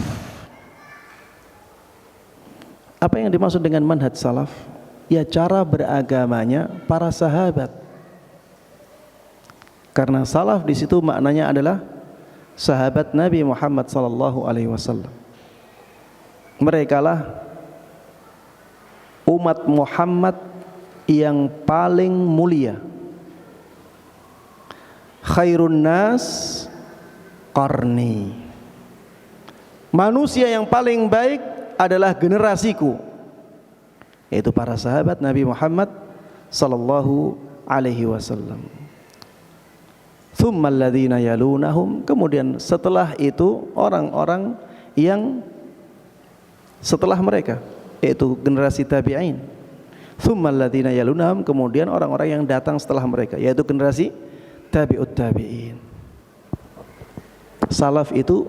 apa yang dimaksud dengan manhaj salaf? Ya, cara beragamanya para sahabat. Karena salaf di situ maknanya adalah sahabat Nabi Muhammad sallallahu alaihi wasallam. Merekalah umat Muhammad yang paling mulia. Khairun nas qarni. Manusia yang paling baik adalah generasiku, yaitu para sahabat Nabi Muhammad sallallahu alaihi wasallam. Tsummal ladzina yalunahum, kemudian setelah itu orang-orang yang setelah mereka, yaitu generasi tabi'in. Tsummal ladzina yalunahum, kemudian orang-orang yang datang setelah mereka, yaitu generasi tabi'ut tabi'in. Salaf itu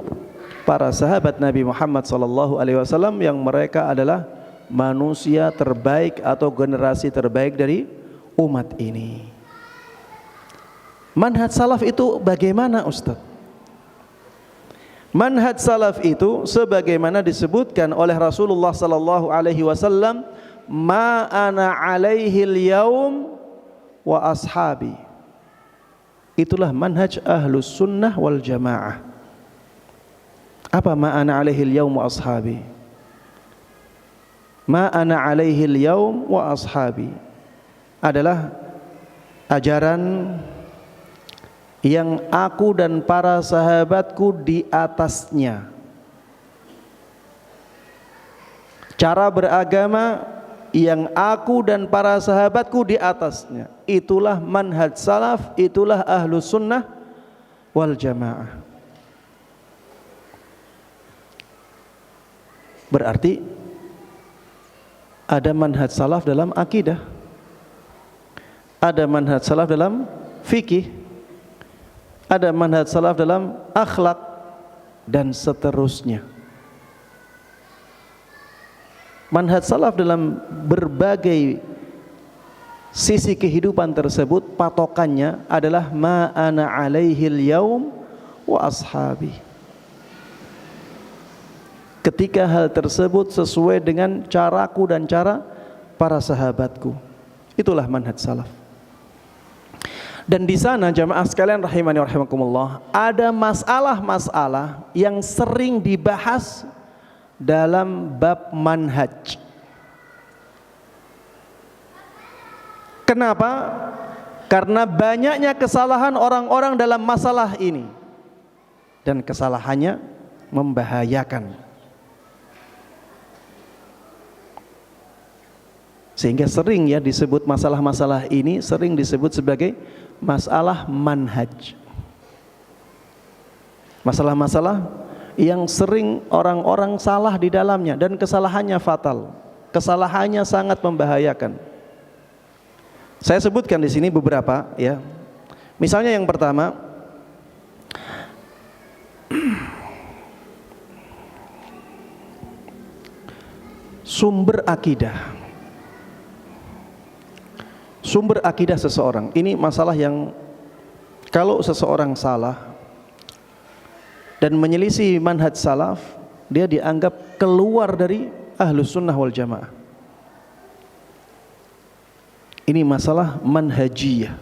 para sahabat Nabi Muhammad sallallahu alaihi wasallam yang mereka adalah manusia terbaik atau generasi terbaik dari umat ini. Manhaj salaf itu bagaimana, Ustaz? Manhaj salaf itu sebagaimana disebutkan oleh Rasulullah sallallahu alaihi wasallam, ma ana alaihil yaum wa ashabi. Itulah manhaj ahlus sunnah wal jamaah. Apa ma ana alaihil yaum wa ashabi? Ma ana alaihil yaum wa ashabi adalah ajaran yang aku dan para sahabatku di atasnya. Cara beragama yang aku dan para sahabatku di atasnya. Itulah manhaj salaf, itulah ahlus sunnah wal jamaah. Berarti ada manhaj salaf dalam akidah, ada manhaj salaf dalam fikih, ada manhaj salaf dalam akhlak, dan seterusnya. Manhaj salaf dalam berbagai sisi kehidupan tersebut patokannya adalah ma ana alaihil yaum wa ashabi. Ketika hal tersebut sesuai dengan caraku dan cara para sahabatku, itulah manhaj salaf. Dan di sana jamaah sekalian rahimani wa rahimakumullah, ada masalah-masalah yang sering dibahas dalam bab manhaj. Kenapa? Karena banyaknya kesalahan orang-orang dalam masalah ini, dan kesalahannya membahayakan. Sehingga sering ya disebut masalah-masalah ini sering disebut sebagai masalah manhaj. Masalah-masalah yang sering orang-orang salah di dalamnya dan kesalahannya fatal. Kesalahannya sangat membahayakan. Saya sebutkan di sini beberapa ya. Misalnya yang pertama, sumber akidah. Sumber akidah seseorang. Ini masalah yang kalau seseorang salah dan menyelisih manhaj salaf, dia dianggap keluar dari ahlus sunnah wal jamaah. Ini masalah manhajiyah.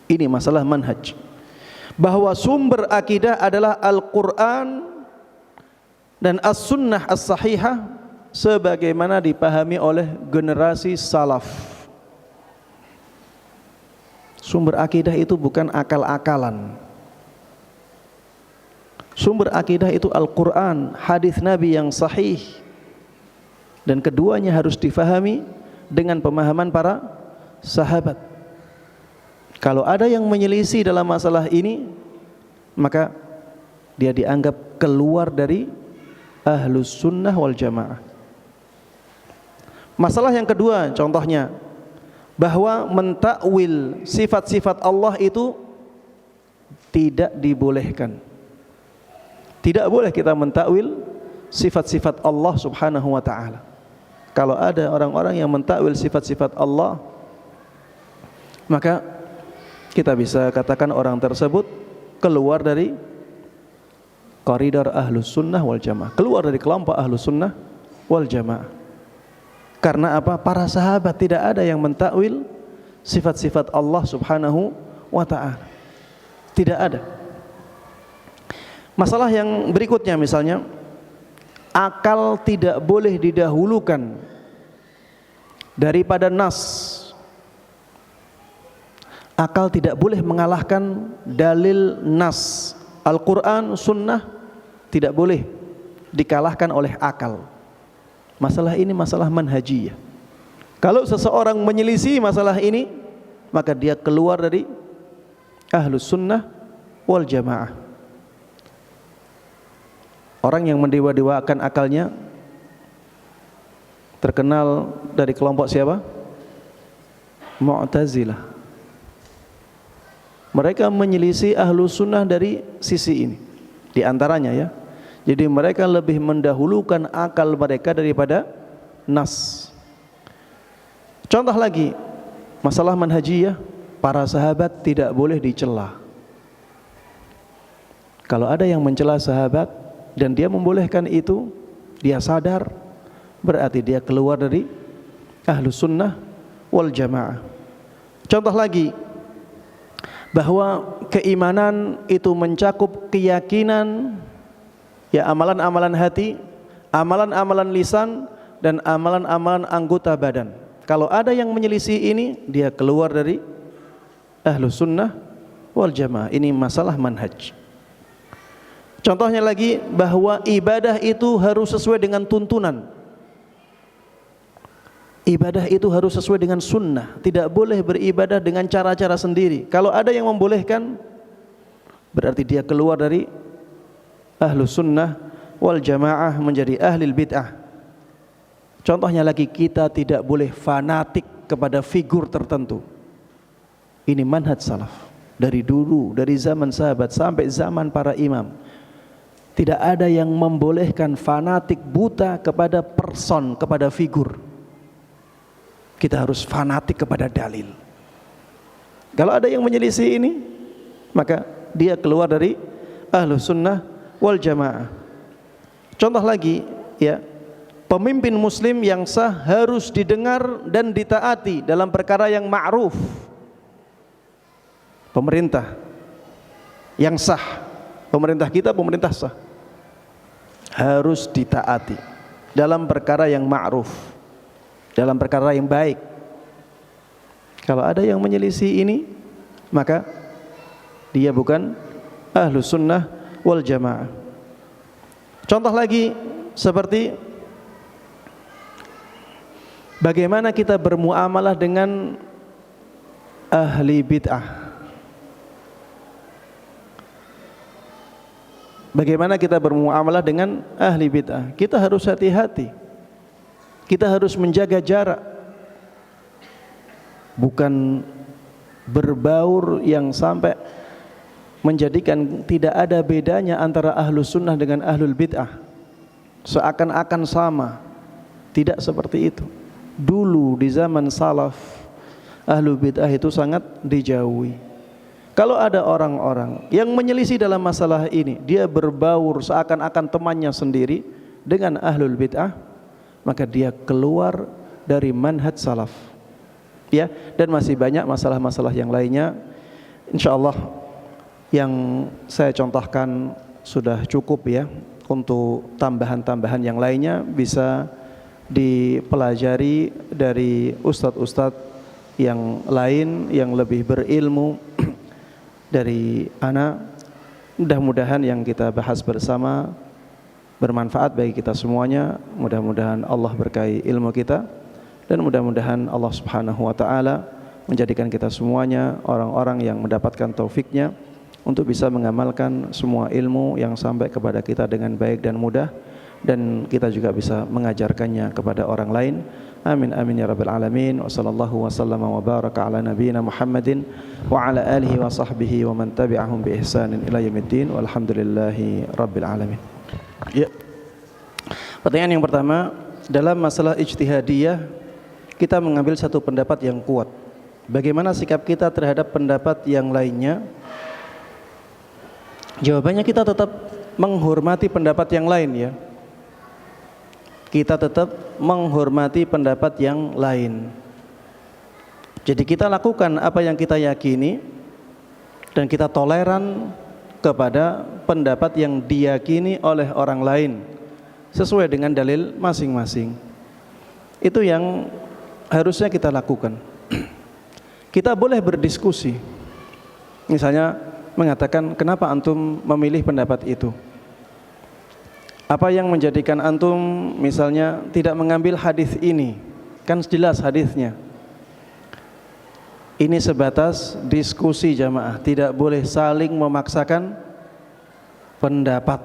Ini masalah manhaj. Bahwa sumber akidah adalah Al-Quran dan As-Sunnah As-Sahihah sebagaimana dipahami oleh generasi salaf. Sumber akidah itu bukan akal-akalan. Sumber akidah itu Al-Quran, hadis Nabi yang sahih. Dan keduanya harus difahami dengan pemahaman para sahabat. Kalau ada yang menyelisih dalam masalah ini, maka dia dianggap keluar dari ahlus sunnah wal jamaah. Masalah yang kedua contohnya, bahwa mentakwil sifat-sifat Allah itu tidak dibolehkan. Tidak boleh kita mentakwil sifat-sifat Allah Subhanahu wa taala. Kalau ada orang-orang yang mentakwil sifat-sifat Allah, maka kita bisa katakan orang tersebut keluar dari koridor ahlus sunnah wal jamaah, keluar dari kelompok ahlus sunnah wal jamaah. Karena apa? Para sahabat tidak ada yang mentakwil sifat-sifat Allah Subhanahu wa ta'ala. Tidak ada. Masalah yang berikutnya misalnya, akal tidak boleh didahulukan daripada nas. Akal tidak boleh mengalahkan dalil nas. Al-Quran, sunnah tidak boleh dikalahkan oleh akal. Masalah ini masalah manhajiyah. Kalau seseorang menyelisih masalah ini, maka dia keluar dari ahlus sunnah wal jamaah. Orang yang mendewa-dewakan akalnya terkenal dari kelompok siapa? Mu'tazilah. Mereka menyelisih ahlus sunnah dari sisi ini. Di antaranya ya. Jadi mereka lebih mendahulukan akal mereka daripada nas. Contoh lagi, masalah manhajiyah, para sahabat tidak boleh dicela. Kalau ada yang mencela sahabat dan dia membolehkan itu, dia sadar, berarti dia keluar dari ahlus sunnah wal jamaah. Contoh lagi, bahwa keimanan itu mencakup keyakinan, ya, amalan-amalan hati, amalan-amalan lisan, dan amalan-amalan anggota badan. Kalau ada yang menyelisih ini, dia keluar dari ahlus sunnah wal jamaah. Ini masalah manhaj. Contohnya lagi, bahwa ibadah itu harus sesuai dengan tuntunan. Ibadah itu harus sesuai dengan sunnah. Tidak boleh beribadah dengan cara-cara sendiri. Kalau ada yang membolehkan, berarti dia keluar dari ahlus sunnah wal jamaah, menjadi ahlil bid'ah. Contohnya lagi, kita tidak boleh fanatik kepada figur tertentu. Ini manhaj salaf. Dari dulu, dari zaman sahabat sampai zaman para imam, tidak ada yang membolehkan fanatik buta kepada person, kepada figur. Kita harus fanatik kepada dalil. Kalau ada yang menyelisih ini, maka dia keluar dari ahlus sunnah wal jamaah. Contoh lagi, ya, pemimpin muslim yang sah harus didengar dan ditaati dalam perkara yang ma'ruf. Pemerintah yang sah, pemerintah kita pemerintah sah, harus ditaati dalam perkara yang ma'ruf, dalam perkara yang baik. Kalau ada yang menyelisih ini, maka dia bukan ahlus sunnah wal jamaah. Contoh lagi seperti bagaimana kita bermuamalah dengan ahli bid'ah. Bagaimana kita bermuamalah dengan ahli bid'ah? Kita harus hati-hati. Kita harus menjaga jarak. Bukan berbaur yang sampai menjadikan tidak ada bedanya antara ahlus sunnah dengan ahlul bid'ah. Seakan-akan sama. Tidak seperti itu. Dulu di zaman salaf, ahlul bid'ah itu sangat dijauhi. Kalau ada orang-orang yang menyelisih dalam masalah ini, dia berbaur seakan-akan temannya sendiri dengan ahlul bid'ah, maka dia keluar dari manhaj salaf. Ya, dan masih banyak masalah-masalah yang lainnya. Insyaallah yang saya contohkan sudah cukup ya. Untuk tambahan-tambahan yang lainnya bisa dipelajari dari ustadz-ustadz yang lain yang lebih berilmu dari ana. Mudah-mudahan yang kita bahas bersama bermanfaat bagi kita semuanya. Mudah-mudahan Allah berkahi ilmu kita, dan mudah-mudahan Allah Subhanahu wa taala menjadikan kita semuanya orang-orang yang mendapatkan taufiknya untuk bisa mengamalkan semua ilmu yang sampai kepada kita dengan baik dan mudah, dan kita juga bisa mengajarkannya kepada orang lain. Amin amin ya rabbal alamin. Wa sallallahu wa sallama wa baraka ala nabiyyina Muhammadin wa ala alihi wa sahbihi wa man tabi'ahum bi ihsanin ila yaumiddin. Walhamdulillahi rabbil alamin. Ya. Pertanyaan yang pertama, dalam masalah ijtihadiyah kita mengambil satu pendapat yang kuat. Bagaimana sikap kita terhadap pendapat yang lainnya? Jawabannya kita tetap menghormati pendapat yang lain ya. Kita tetap menghormati pendapat yang lain. Jadi kita lakukan apa yang kita yakini, dan kita toleran kepada pendapat yang diyakini oleh orang lain sesuai dengan dalil masing-masing. Itu yang harusnya kita lakukan. Kita boleh berdiskusi. Misalnya mengatakan, kenapa antum memilih pendapat itu? Apa yang menjadikan antum misalnya tidak mengambil hadis ini? Kan jelas hadisnya. Ini sebatas diskusi jamaah, tidak boleh saling memaksakan pendapat.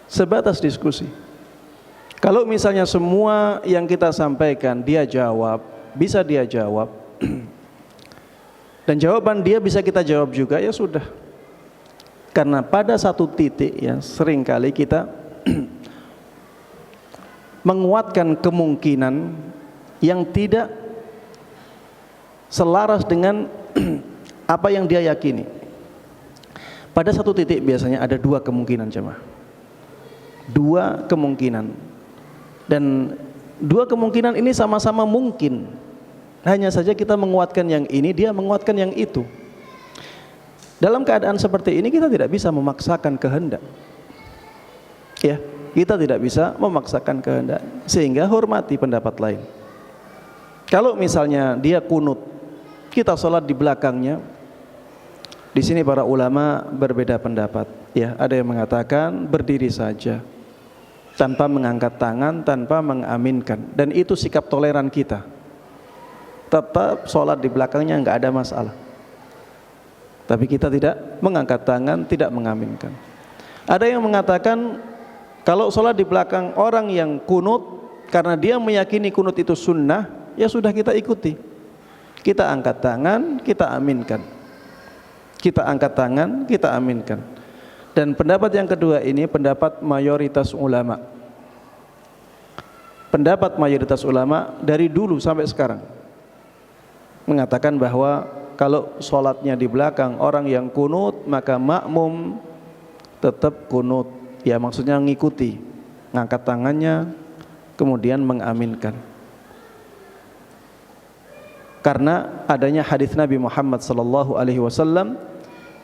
Sebatas diskusi. Kalau misalnya semua yang kita sampaikan dia jawab, bisa dia jawab, dan jawaban dia bisa kita jawab juga, ya sudah. Karena pada satu titik ya seringkali kita menguatkan kemungkinan yang tidak selaras dengan apa yang dia yakini. Pada satu titik biasanya ada dua kemungkinan jemaah. Dua kemungkinan. Dan dua kemungkinan ini sama-sama mungkin. Hanya saja kita menguatkan yang ini, dia menguatkan yang itu. Dalam keadaan seperti ini kita tidak bisa memaksakan kehendak. Ya, kita tidak bisa memaksakan kehendak, sehingga hormati pendapat lain. Kalau misalnya dia kunut, kita sholat di belakangnya. Di sini para ulama berbeda pendapat. Ya, ada yang mengatakan berdiri saja, tanpa mengangkat tangan, tanpa mengaminkan, dan itu sikap toleran kita. Tetap sholat di belakangnya nggak ada masalah. Tapi kita tidak mengangkat tangan, tidak mengaminkan. Ada yang mengatakan kalau sholat di belakang orang yang kunut, karena dia meyakini kunut itu sunnah, ya sudah kita ikuti. Kita angkat tangan, kita aminkan. Kita angkat tangan, kita aminkan. Dan pendapat yang kedua ini pendapat mayoritas ulama. Pendapat mayoritas ulama dari dulu sampai sekarang mengatakan bahwa kalau sholatnya di belakang orang yang kunut, maka makmum tetap kunut. Ya, maksudnya mengikuti, ngangkat tangannya, kemudian mengaminkan. Karena adanya hadis Nabi Muhammad sallallahu alaihi wasallam,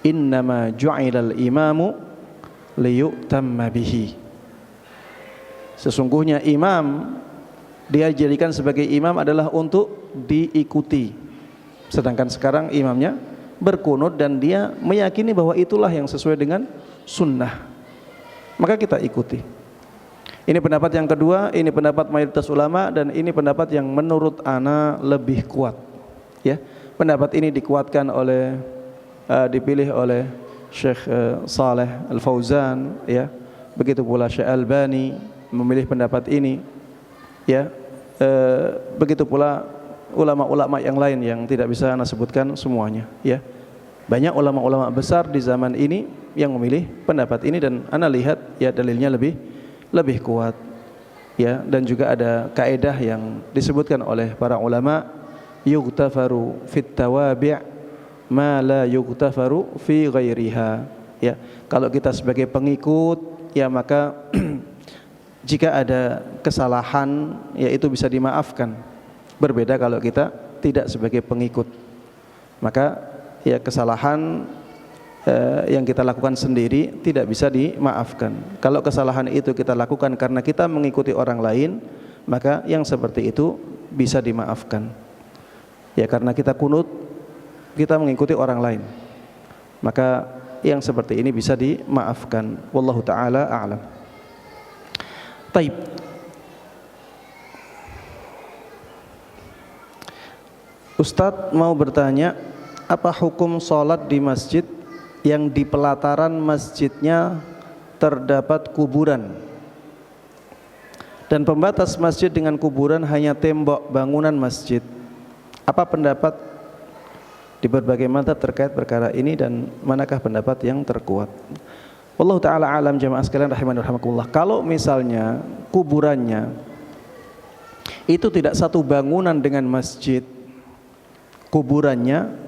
innama ju'ilal imamu liyu'tamma bihi. Sesungguhnya imam dia dijadikan sebagai imam adalah untuk diikuti. Sedangkan sekarang imamnya berkunut dan dia meyakini bahwa itulah yang sesuai dengan sunnah, maka kita ikuti. Ini pendapat yang kedua, ini pendapat mayoritas ulama, dan ini pendapat yang menurut ana lebih kuat. Ya, pendapat ini dikuatkan oleh dipilih oleh Syekh Saleh Al Fauzan, ya. Begitu pula Syekh Albani memilih pendapat ini, ya. Begitu pula ulama-ulama yang lain yang tidak bisa ana sebutkan semuanya, ya. Banyak ulama-ulama besar di zaman ini yang memilih pendapat ini, dan ana lihat ya dalilnya lebih kuat, ya. Dan juga ada kaidah yang disebutkan oleh para ulama, yughtafaru fit tawabi' ma la yughtafaru fi ghairiha, ya. Kalau kita sebagai pengikut, ya, maka jika ada kesalahan, ya, itu bisa dimaafkan. Berbeda kalau kita tidak sebagai pengikut, maka ya kesalahan yang kita lakukan sendiri tidak bisa dimaafkan. Kalau kesalahan itu kita lakukan karena kita mengikuti orang lain, maka yang seperti itu bisa dimaafkan. Ya, karena kita kunut, kita mengikuti orang lain, maka yang seperti ini bisa dimaafkan. Wallahu ta'ala a'lam. Taib. Ustadz mau bertanya, apa hukum sholat di masjid yang di pelataran masjidnya terdapat kuburan dan pembatas masjid dengan kuburan hanya tembok bangunan masjid? Apa pendapat di berbagai mazhab terkait perkara ini, dan manakah pendapat yang terkuat? Wallahu ta'ala alam. Jamaah sekalian rahimani rahimakumullah, kalau misalnya kuburannya itu tidak satu bangunan dengan masjid, kuburannya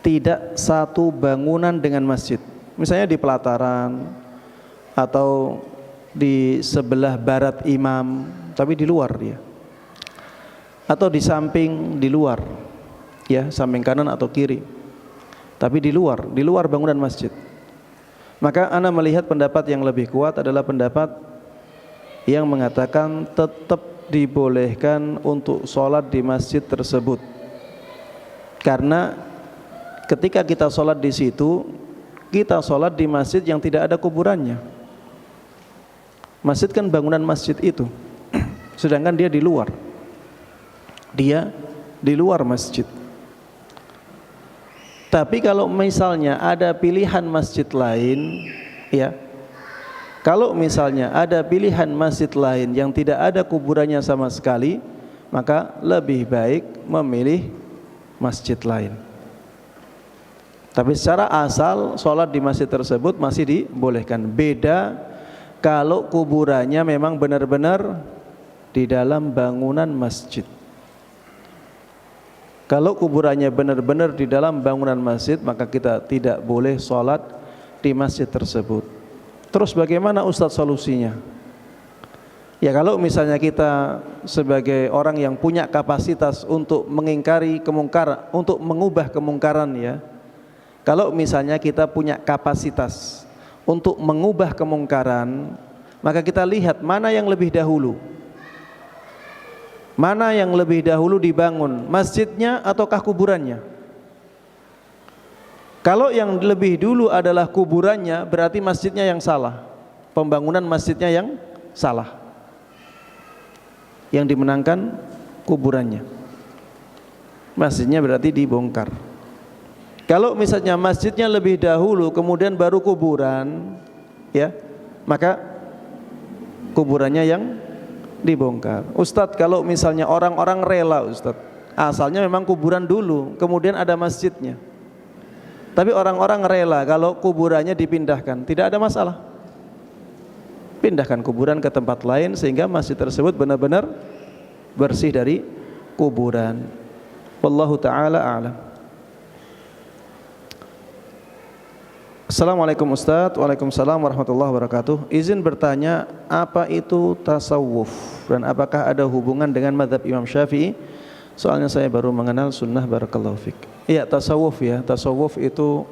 tidak satu bangunan dengan masjid, misalnya di pelataran atau di sebelah barat imam tapi di luar dia, atau di samping di luar, ya, samping kanan atau kiri tapi di luar bangunan masjid, maka ana melihat pendapat yang lebih kuat adalah pendapat yang mengatakan tetap dibolehkan untuk sholat di masjid tersebut. Karena ketika kita sholat di situ, kita sholat di masjid yang tidak ada kuburannya. Masjid kan bangunan masjid itu, sedangkan dia di luar. Dia di luar masjid. Tapi kalau misalnya ada pilihan masjid lain, ya, kalau misalnya ada pilihan masjid lain yang tidak ada kuburannya sama sekali, maka lebih baik memilih masjid lain. Tapi secara asal sholat di masjid tersebut masih dibolehkan. Beda kalau kuburannya memang benar-benar di dalam bangunan masjid. Kalau kuburannya benar-benar di dalam bangunan masjid, maka kita tidak boleh sholat di masjid tersebut. Terus bagaimana Ustadz solusinya? Ya, kalau misalnya kita sebagai orang yang punya kapasitas untuk mengingkari kemungkaran, untuk mengubah kemungkaran, ya, kalau misalnya kita punya kapasitas untuk mengubah kemungkaran, maka kita lihat mana yang lebih dahulu. Mana yang lebih dahulu dibangun, masjidnya ataukah kuburannya? Kalau yang lebih dulu adalah kuburannya, berarti masjidnya yang salah, pembangunan masjidnya yang salah. Yang dimenangkan kuburannya, masjidnya berarti dibongkar. Kalau misalnya masjidnya lebih dahulu kemudian baru kuburan, ya, maka kuburannya yang dibongkar. Ustadz, kalau misalnya orang-orang rela, Ustadz, asalnya memang kuburan dulu kemudian ada masjidnya, tapi orang-orang rela kalau kuburannya dipindahkan, tidak ada masalah. Pindahkan kuburan ke tempat lain sehingga masjid tersebut benar-benar bersih dari kuburan. Wallahu ta'ala a'lam. Assalamualaikum Ustadz. Waalaikumsalam warahmatullahi wabarakatuh. Izin bertanya, apa itu tasawuf dan apakah ada hubungan dengan mazhab Imam Syafi'i? Soalnya saya baru mengenal sunnah. Barakallahu fik. Iya, tasawuf, ya. Tasawuf itu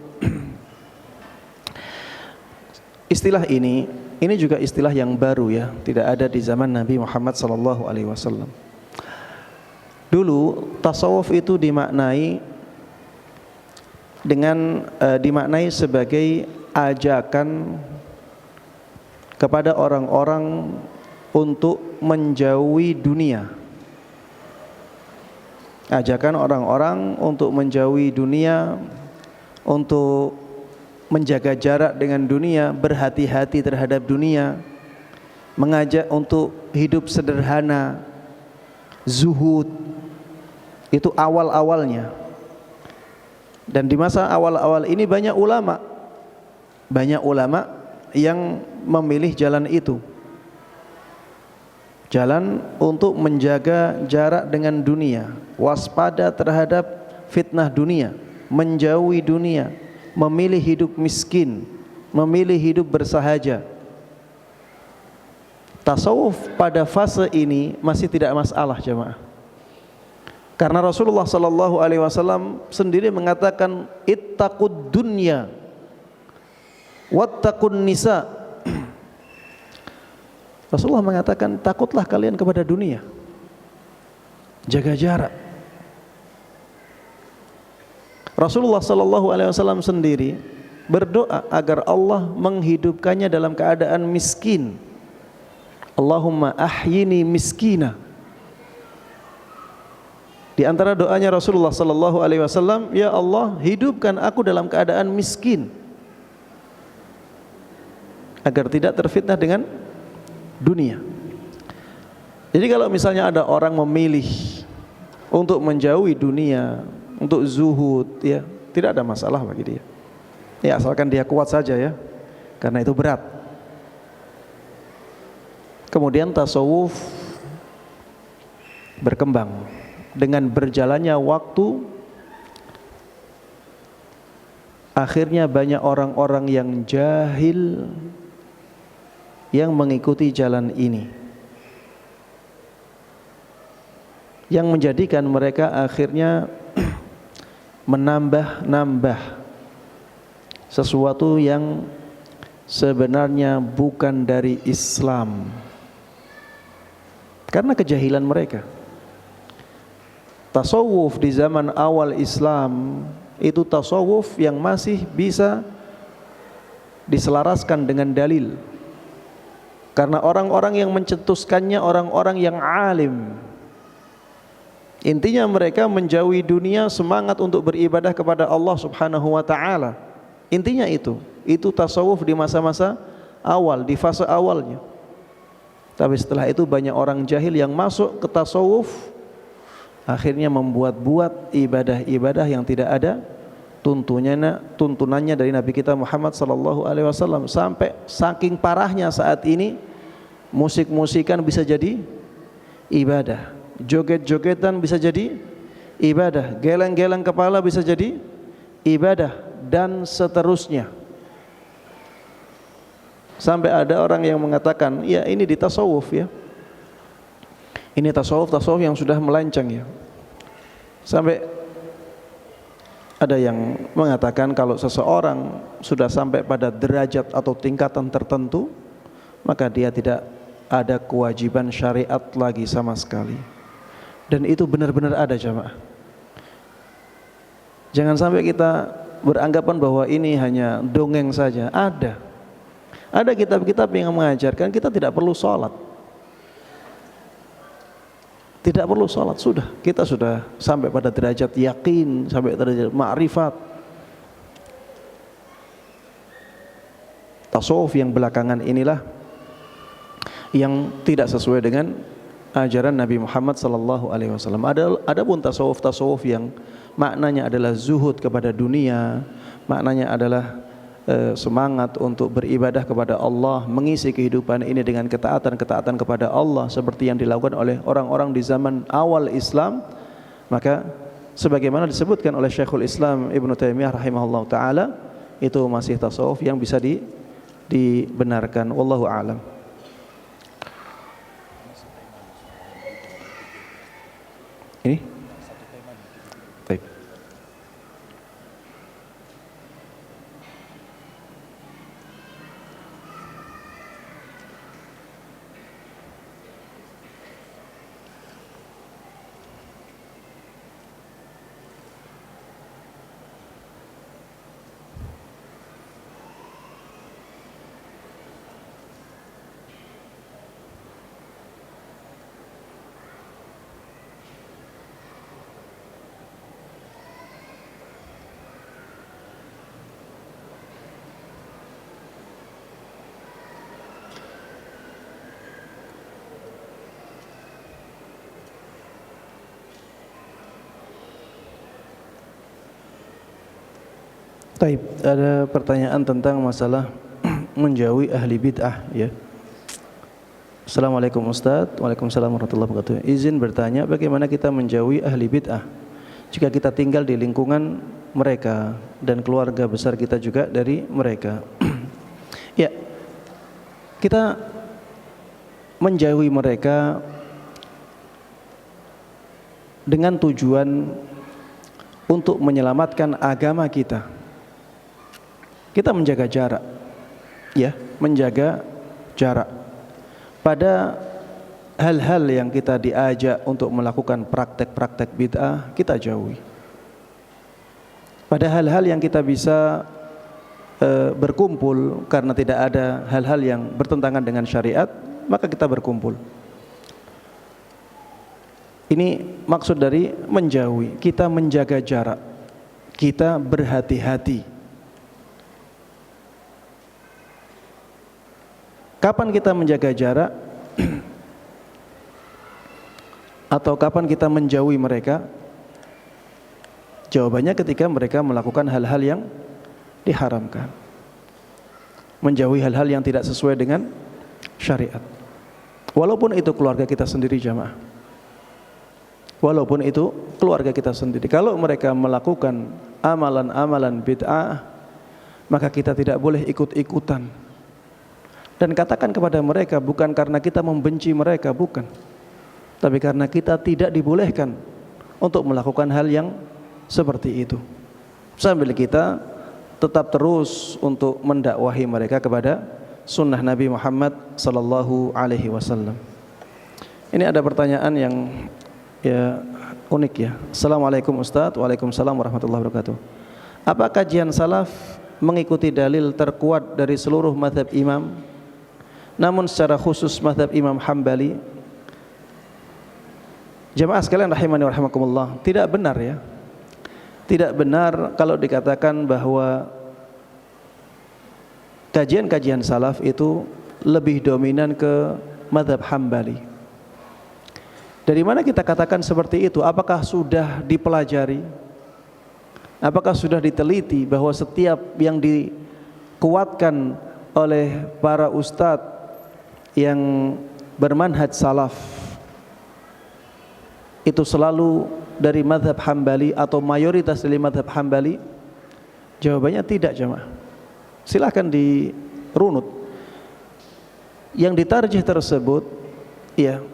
istilah ini juga istilah yang baru, ya. Tidak ada di zaman Nabi Muhammad sallallahu alaihi wasallam. Dulu tasawuf itu dimaknai dengan dimaknai sebagai ajakan kepada orang-orang untuk menjauhi dunia. Ajakan orang-orang untuk menjauhi dunia, untuk menjaga jarak dengan dunia, berhati-hati terhadap dunia, mengajak untuk hidup sederhana, zuhud. Itu awal-awalnya. Dan di masa awal-awal ini banyak ulama yang memilih jalan itu. Jalan untuk menjaga jarak dengan dunia, waspada terhadap fitnah dunia, menjauhi dunia, memilih hidup miskin, memilih hidup bersahaja. Tasawuf pada fase ini masih tidak masalah, jemaah. Karena Rasulullah sallallahu alaihi wasallam sendiri mengatakan ittaqud dunya wattaqun nisa. Rasulullah mengatakan takutlah kalian kepada dunia, jaga jarak. Rasulullah sallallahu alaihi wasallam sendiri berdoa agar Allah menghidupkannya dalam keadaan miskin. Allahumma ahyini miskina. Di antara doanya Rasulullah sallallahu alaihi wasallam, ya Allah, hidupkan aku dalam keadaan miskin agar tidak terfitnah dengan dunia. Jadi kalau misalnya ada orang memilih untuk menjauhi dunia, untuk zuhud, ya tidak ada masalah bagi dia. Ya asalkan dia kuat saja ya, karena itu berat. Kemudian tasawuf berkembang dengan berjalannya waktu. Akhirnya banyak orang-orang yang jahil yang mengikuti jalan ini, yang menjadikan mereka akhirnya menambah-nambah sesuatu yang sebenarnya bukan dari Islam karena kejahilan mereka. Tasawuf di zaman awal Islam itu tasawuf yang masih bisa diselaraskan dengan dalil, karena orang-orang yang mencetuskannya orang-orang yang alim. Intinya mereka menjauhi dunia, semangat untuk beribadah kepada Allah Subhanahu wa taala. Intinya itu tasawuf di masa-masa awal, di fase awalnya. Tapi setelah itu banyak orang jahil yang masuk ke tasawuf, akhirnya membuat-buat ibadah-ibadah yang tidak ada tuntunannya dari Nabi kita Muhammad sallallahu alaihi wasallam. Sampai saking parahnya saat ini, musik-musikan bisa jadi ibadah, joget-jogetan bisa jadi ibadah, geleng-geleng kepala bisa jadi ibadah, dan seterusnya. Sampai ada orang yang mengatakan, ya ini di tasawuf ya, ini tasawuf yang sudah melenceng ya. Sampai ada yang mengatakan kalau seseorang sudah sampai pada derajat atau tingkatan tertentu, maka dia tidak ada kewajiban syariat lagi sama sekali. Dan itu benar-benar ada, jemaah. Jangan sampai kita beranggapan bahwa ini hanya dongeng saja. Ada kitab-kitab yang mengajarkan kita tidak perlu sholat. Tidak perlu sholat, kita sudah sampai pada derajat yakin, sampai derajat ma'rifat. Tasawuf yang belakangan inilah yang tidak sesuai dengan ajaran Nabi Muhammad sallallahu alaihi wasallam. Adapun tasawuf yang maknanya adalah zuhud kepada dunia, maknanya adalah semangat untuk beribadah kepada Allah, mengisi kehidupan ini dengan ketaatan kepada Allah seperti yang dilakukan oleh orang-orang di zaman awal Islam, maka sebagaimana disebutkan oleh Syekhul Islam Ibnu Taimiyah rahimahullah taala, itu masih tasawuf yang bisa dibenarkan. Wallahu a'lam. Ini? Baik. Taib, ada pertanyaan tentang masalah menjauhi ahli bid'ah ya. Assalamualaikum Ustaz. Waalaikumsalam warahmatullahi wabarakatuh. Izin bertanya, bagaimana kita menjauhi ahli bid'ah jika kita tinggal di lingkungan mereka dan keluarga besar kita juga dari mereka? Ya, kita menjauhi mereka dengan tujuan untuk menyelamatkan agama kita. Kita menjaga jarak, ya, menjaga jarak pada hal-hal yang kita diajak untuk melakukan praktek-praktek bid'ah, kita jauhi. Pada hal-hal yang kita bisa berkumpul karena tidak ada hal-hal yang bertentangan dengan syariat, maka kita berkumpul. Ini maksud dari menjauhi, kita menjaga jarak, kita berhati-hati. Kapan kita menjaga jarak atau kapan kita menjauhi mereka? Jawabannya ketika mereka melakukan hal-hal yang diharamkan, menjauhi hal-hal yang tidak sesuai dengan syariat. Walaupun itu keluarga kita sendiri jamaah, walaupun itu keluarga kita sendiri. Kalau mereka melakukan amalan-amalan bid'ah, maka kita tidak boleh ikut-ikutan. Dan katakan kepada mereka bukan karena kita membenci mereka, bukan, tapi karena kita tidak dibolehkan untuk melakukan hal yang seperti itu. Sambil kita tetap terus untuk mendakwahi mereka kepada sunnah Nabi Muhammad sallallahu alaihi wasallam. Ini ada pertanyaan yang ya unik ya. Assalamualaikum Ustaz. Waalaikumsalam warahmatullahi wabarakatuh. Apa kajian salaf mengikuti dalil terkuat dari seluruh mazhab imam, namun secara khusus mazhab Imam Hambali? Jamaah sekalian rahimani wa rahimakumullah, tidak benar ya. Tidak benar kalau dikatakan bahwa kajian-kajian salaf itu lebih dominan ke mazhab Hambali. Dari mana kita katakan seperti itu? Apakah sudah dipelajari? Apakah sudah diteliti bahwa setiap yang dikuatkan oleh para ustadz yang bermanhaj salaf itu selalu dari mazhab Hambali atau mayoritas dari mazhab Hambali? Jawabannya tidak jemaah. Silahkan dirunut. Yang ditarjih tersebut ya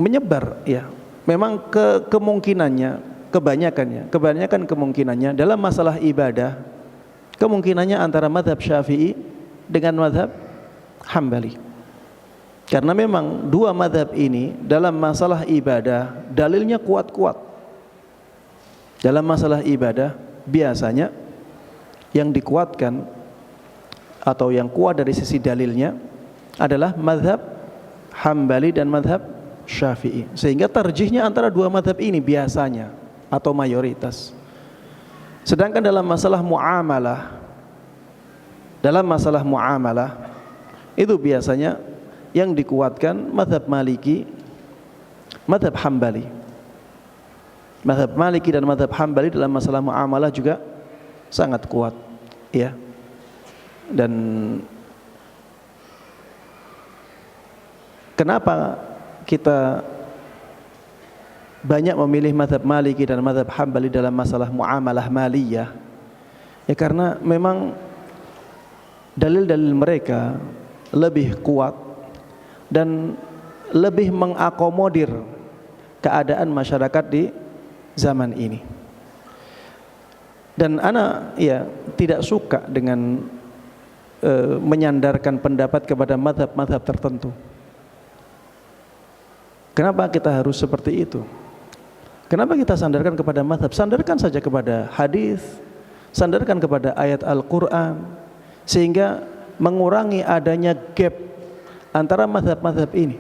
menyebar ya. Memang kebanyakan kemungkinannya dalam masalah ibadah, kemungkinannya antara mazhab Syafi'i dengan mazhab Hambali. Karena memang dua mazhab ini dalam masalah ibadah dalilnya kuat-kuat. Dalam masalah ibadah biasanya yang dikuatkan atau yang kuat dari sisi dalilnya adalah mazhab Hambali dan mazhab Syafi'i. Sehingga tarjihnya antara dua mazhab ini biasanya atau mayoritas. Sedangkan dalam masalah muamalah itu biasanya yang dikuatkan mazhab Maliki, mazhab Hambali. Mazhab Maliki dan mazhab Hambali dalam masalah muamalah juga sangat kuat ya. Dan kenapa kita banyak memilih mazhab Maliki dan mazhab Hambali dalam masalah muamalah maliyah? Ya karena memang dalil-dalil mereka lebih kuat dan lebih mengakomodir keadaan masyarakat di zaman ini. Dan ana ya tidak suka dengan menyandarkan pendapat kepada mazhab-mazhab tertentu. Kenapa kita harus seperti itu? Kenapa kita sandarkan kepada mazhab? Sandarkan saja kepada hadis, sandarkan kepada ayat Al-Quran, sehingga mengurangi adanya gap antara mazhab-mazhab ini.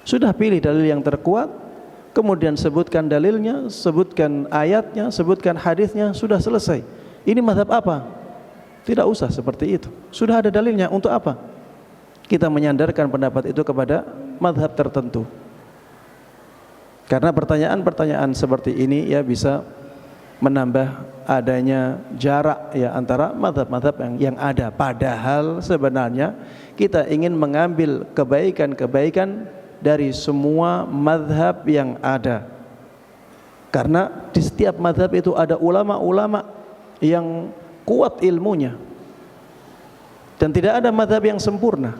Sudah pilih dalil yang terkuat, kemudian sebutkan dalilnya, sebutkan ayatnya, sebutkan hadisnya, sudah selesai. Ini mazhab apa? Tidak usah seperti itu. Sudah ada dalilnya, untuk apa kita menyandarkan pendapat itu kepada mazhab tertentu? Karena pertanyaan-pertanyaan seperti ini ya bisa menambah adanya jarak ya antara mazhab-mazhab yang ada. Padahal sebenarnya kita ingin mengambil kebaikan-kebaikan dari semua mazhab yang ada. Karena di setiap mazhab itu ada ulama-ulama yang kuat ilmunya. Dan tidak ada mazhab yang sempurna.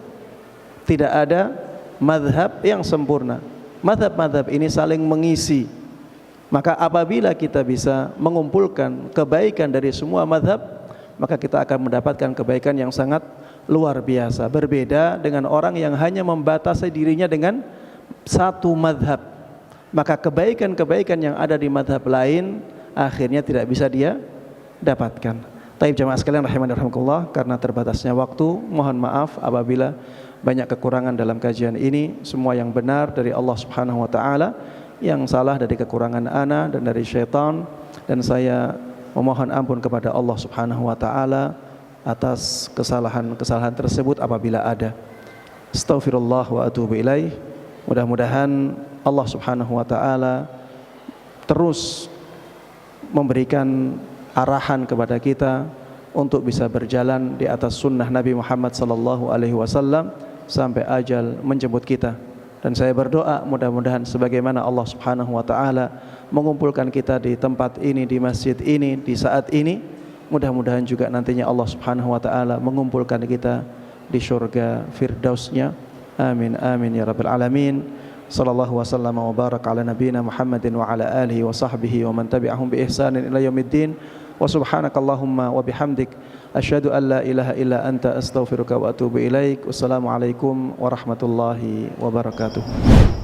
Tidak ada mazhab yang sempurna. Mazhab-mazhab ini saling mengisi. Maka apabila kita bisa mengumpulkan kebaikan dari semua mazhab, maka kita akan mendapatkan kebaikan yang sangat luar biasa. Berbeda dengan orang yang hanya membatasi dirinya dengan satu mazhab. Maka kebaikan-kebaikan yang ada di mazhab lain akhirnya tidak bisa dia dapatkan. Taib jamaah sekalian rahimani rahimakumullah, karena terbatasnya waktu, mohon maaf apabila banyak kekurangan dalam kajian ini. Semua yang benar dari Allah Subhanahu wa taala, yang salah dari kekurangan ana dan dari syaitan, dan saya memohon ampun kepada Allah Subhanahu wa taala atas kesalahan-kesalahan tersebut apabila ada. Astaghfirullah wa atubu ilaih. Mudah-mudahan Allah Subhanahu wa taala terus memberikan arahan kepada kita untuk bisa berjalan di atas sunnah Nabi Muhammad sallallahu alaihi wasallam sampai ajal menjemput kita. Dan saya berdoa mudah-mudahan sebagaimana Allah Subhanahu wa taala mengumpulkan kita di tempat ini, di masjid ini, di saat ini, mudah-mudahan juga nantinya Allah Subhanahu wa taala mengumpulkan kita di surga firdausnya. Amin amin ya rabbal alamin. Sallallahu wasallam wa baraka ala nabiyyina Muhammadin wa ala alihi wa sahbihi wa man tabi'ahum bi ihsanin ila yaumiddin. Wa subhanakallahumma wa bihamdik asyhadu an la ilaha illa anta astaghfiruka wa atubu ilaik. Wassalamualaikum warahmatullahi wabarakatuh.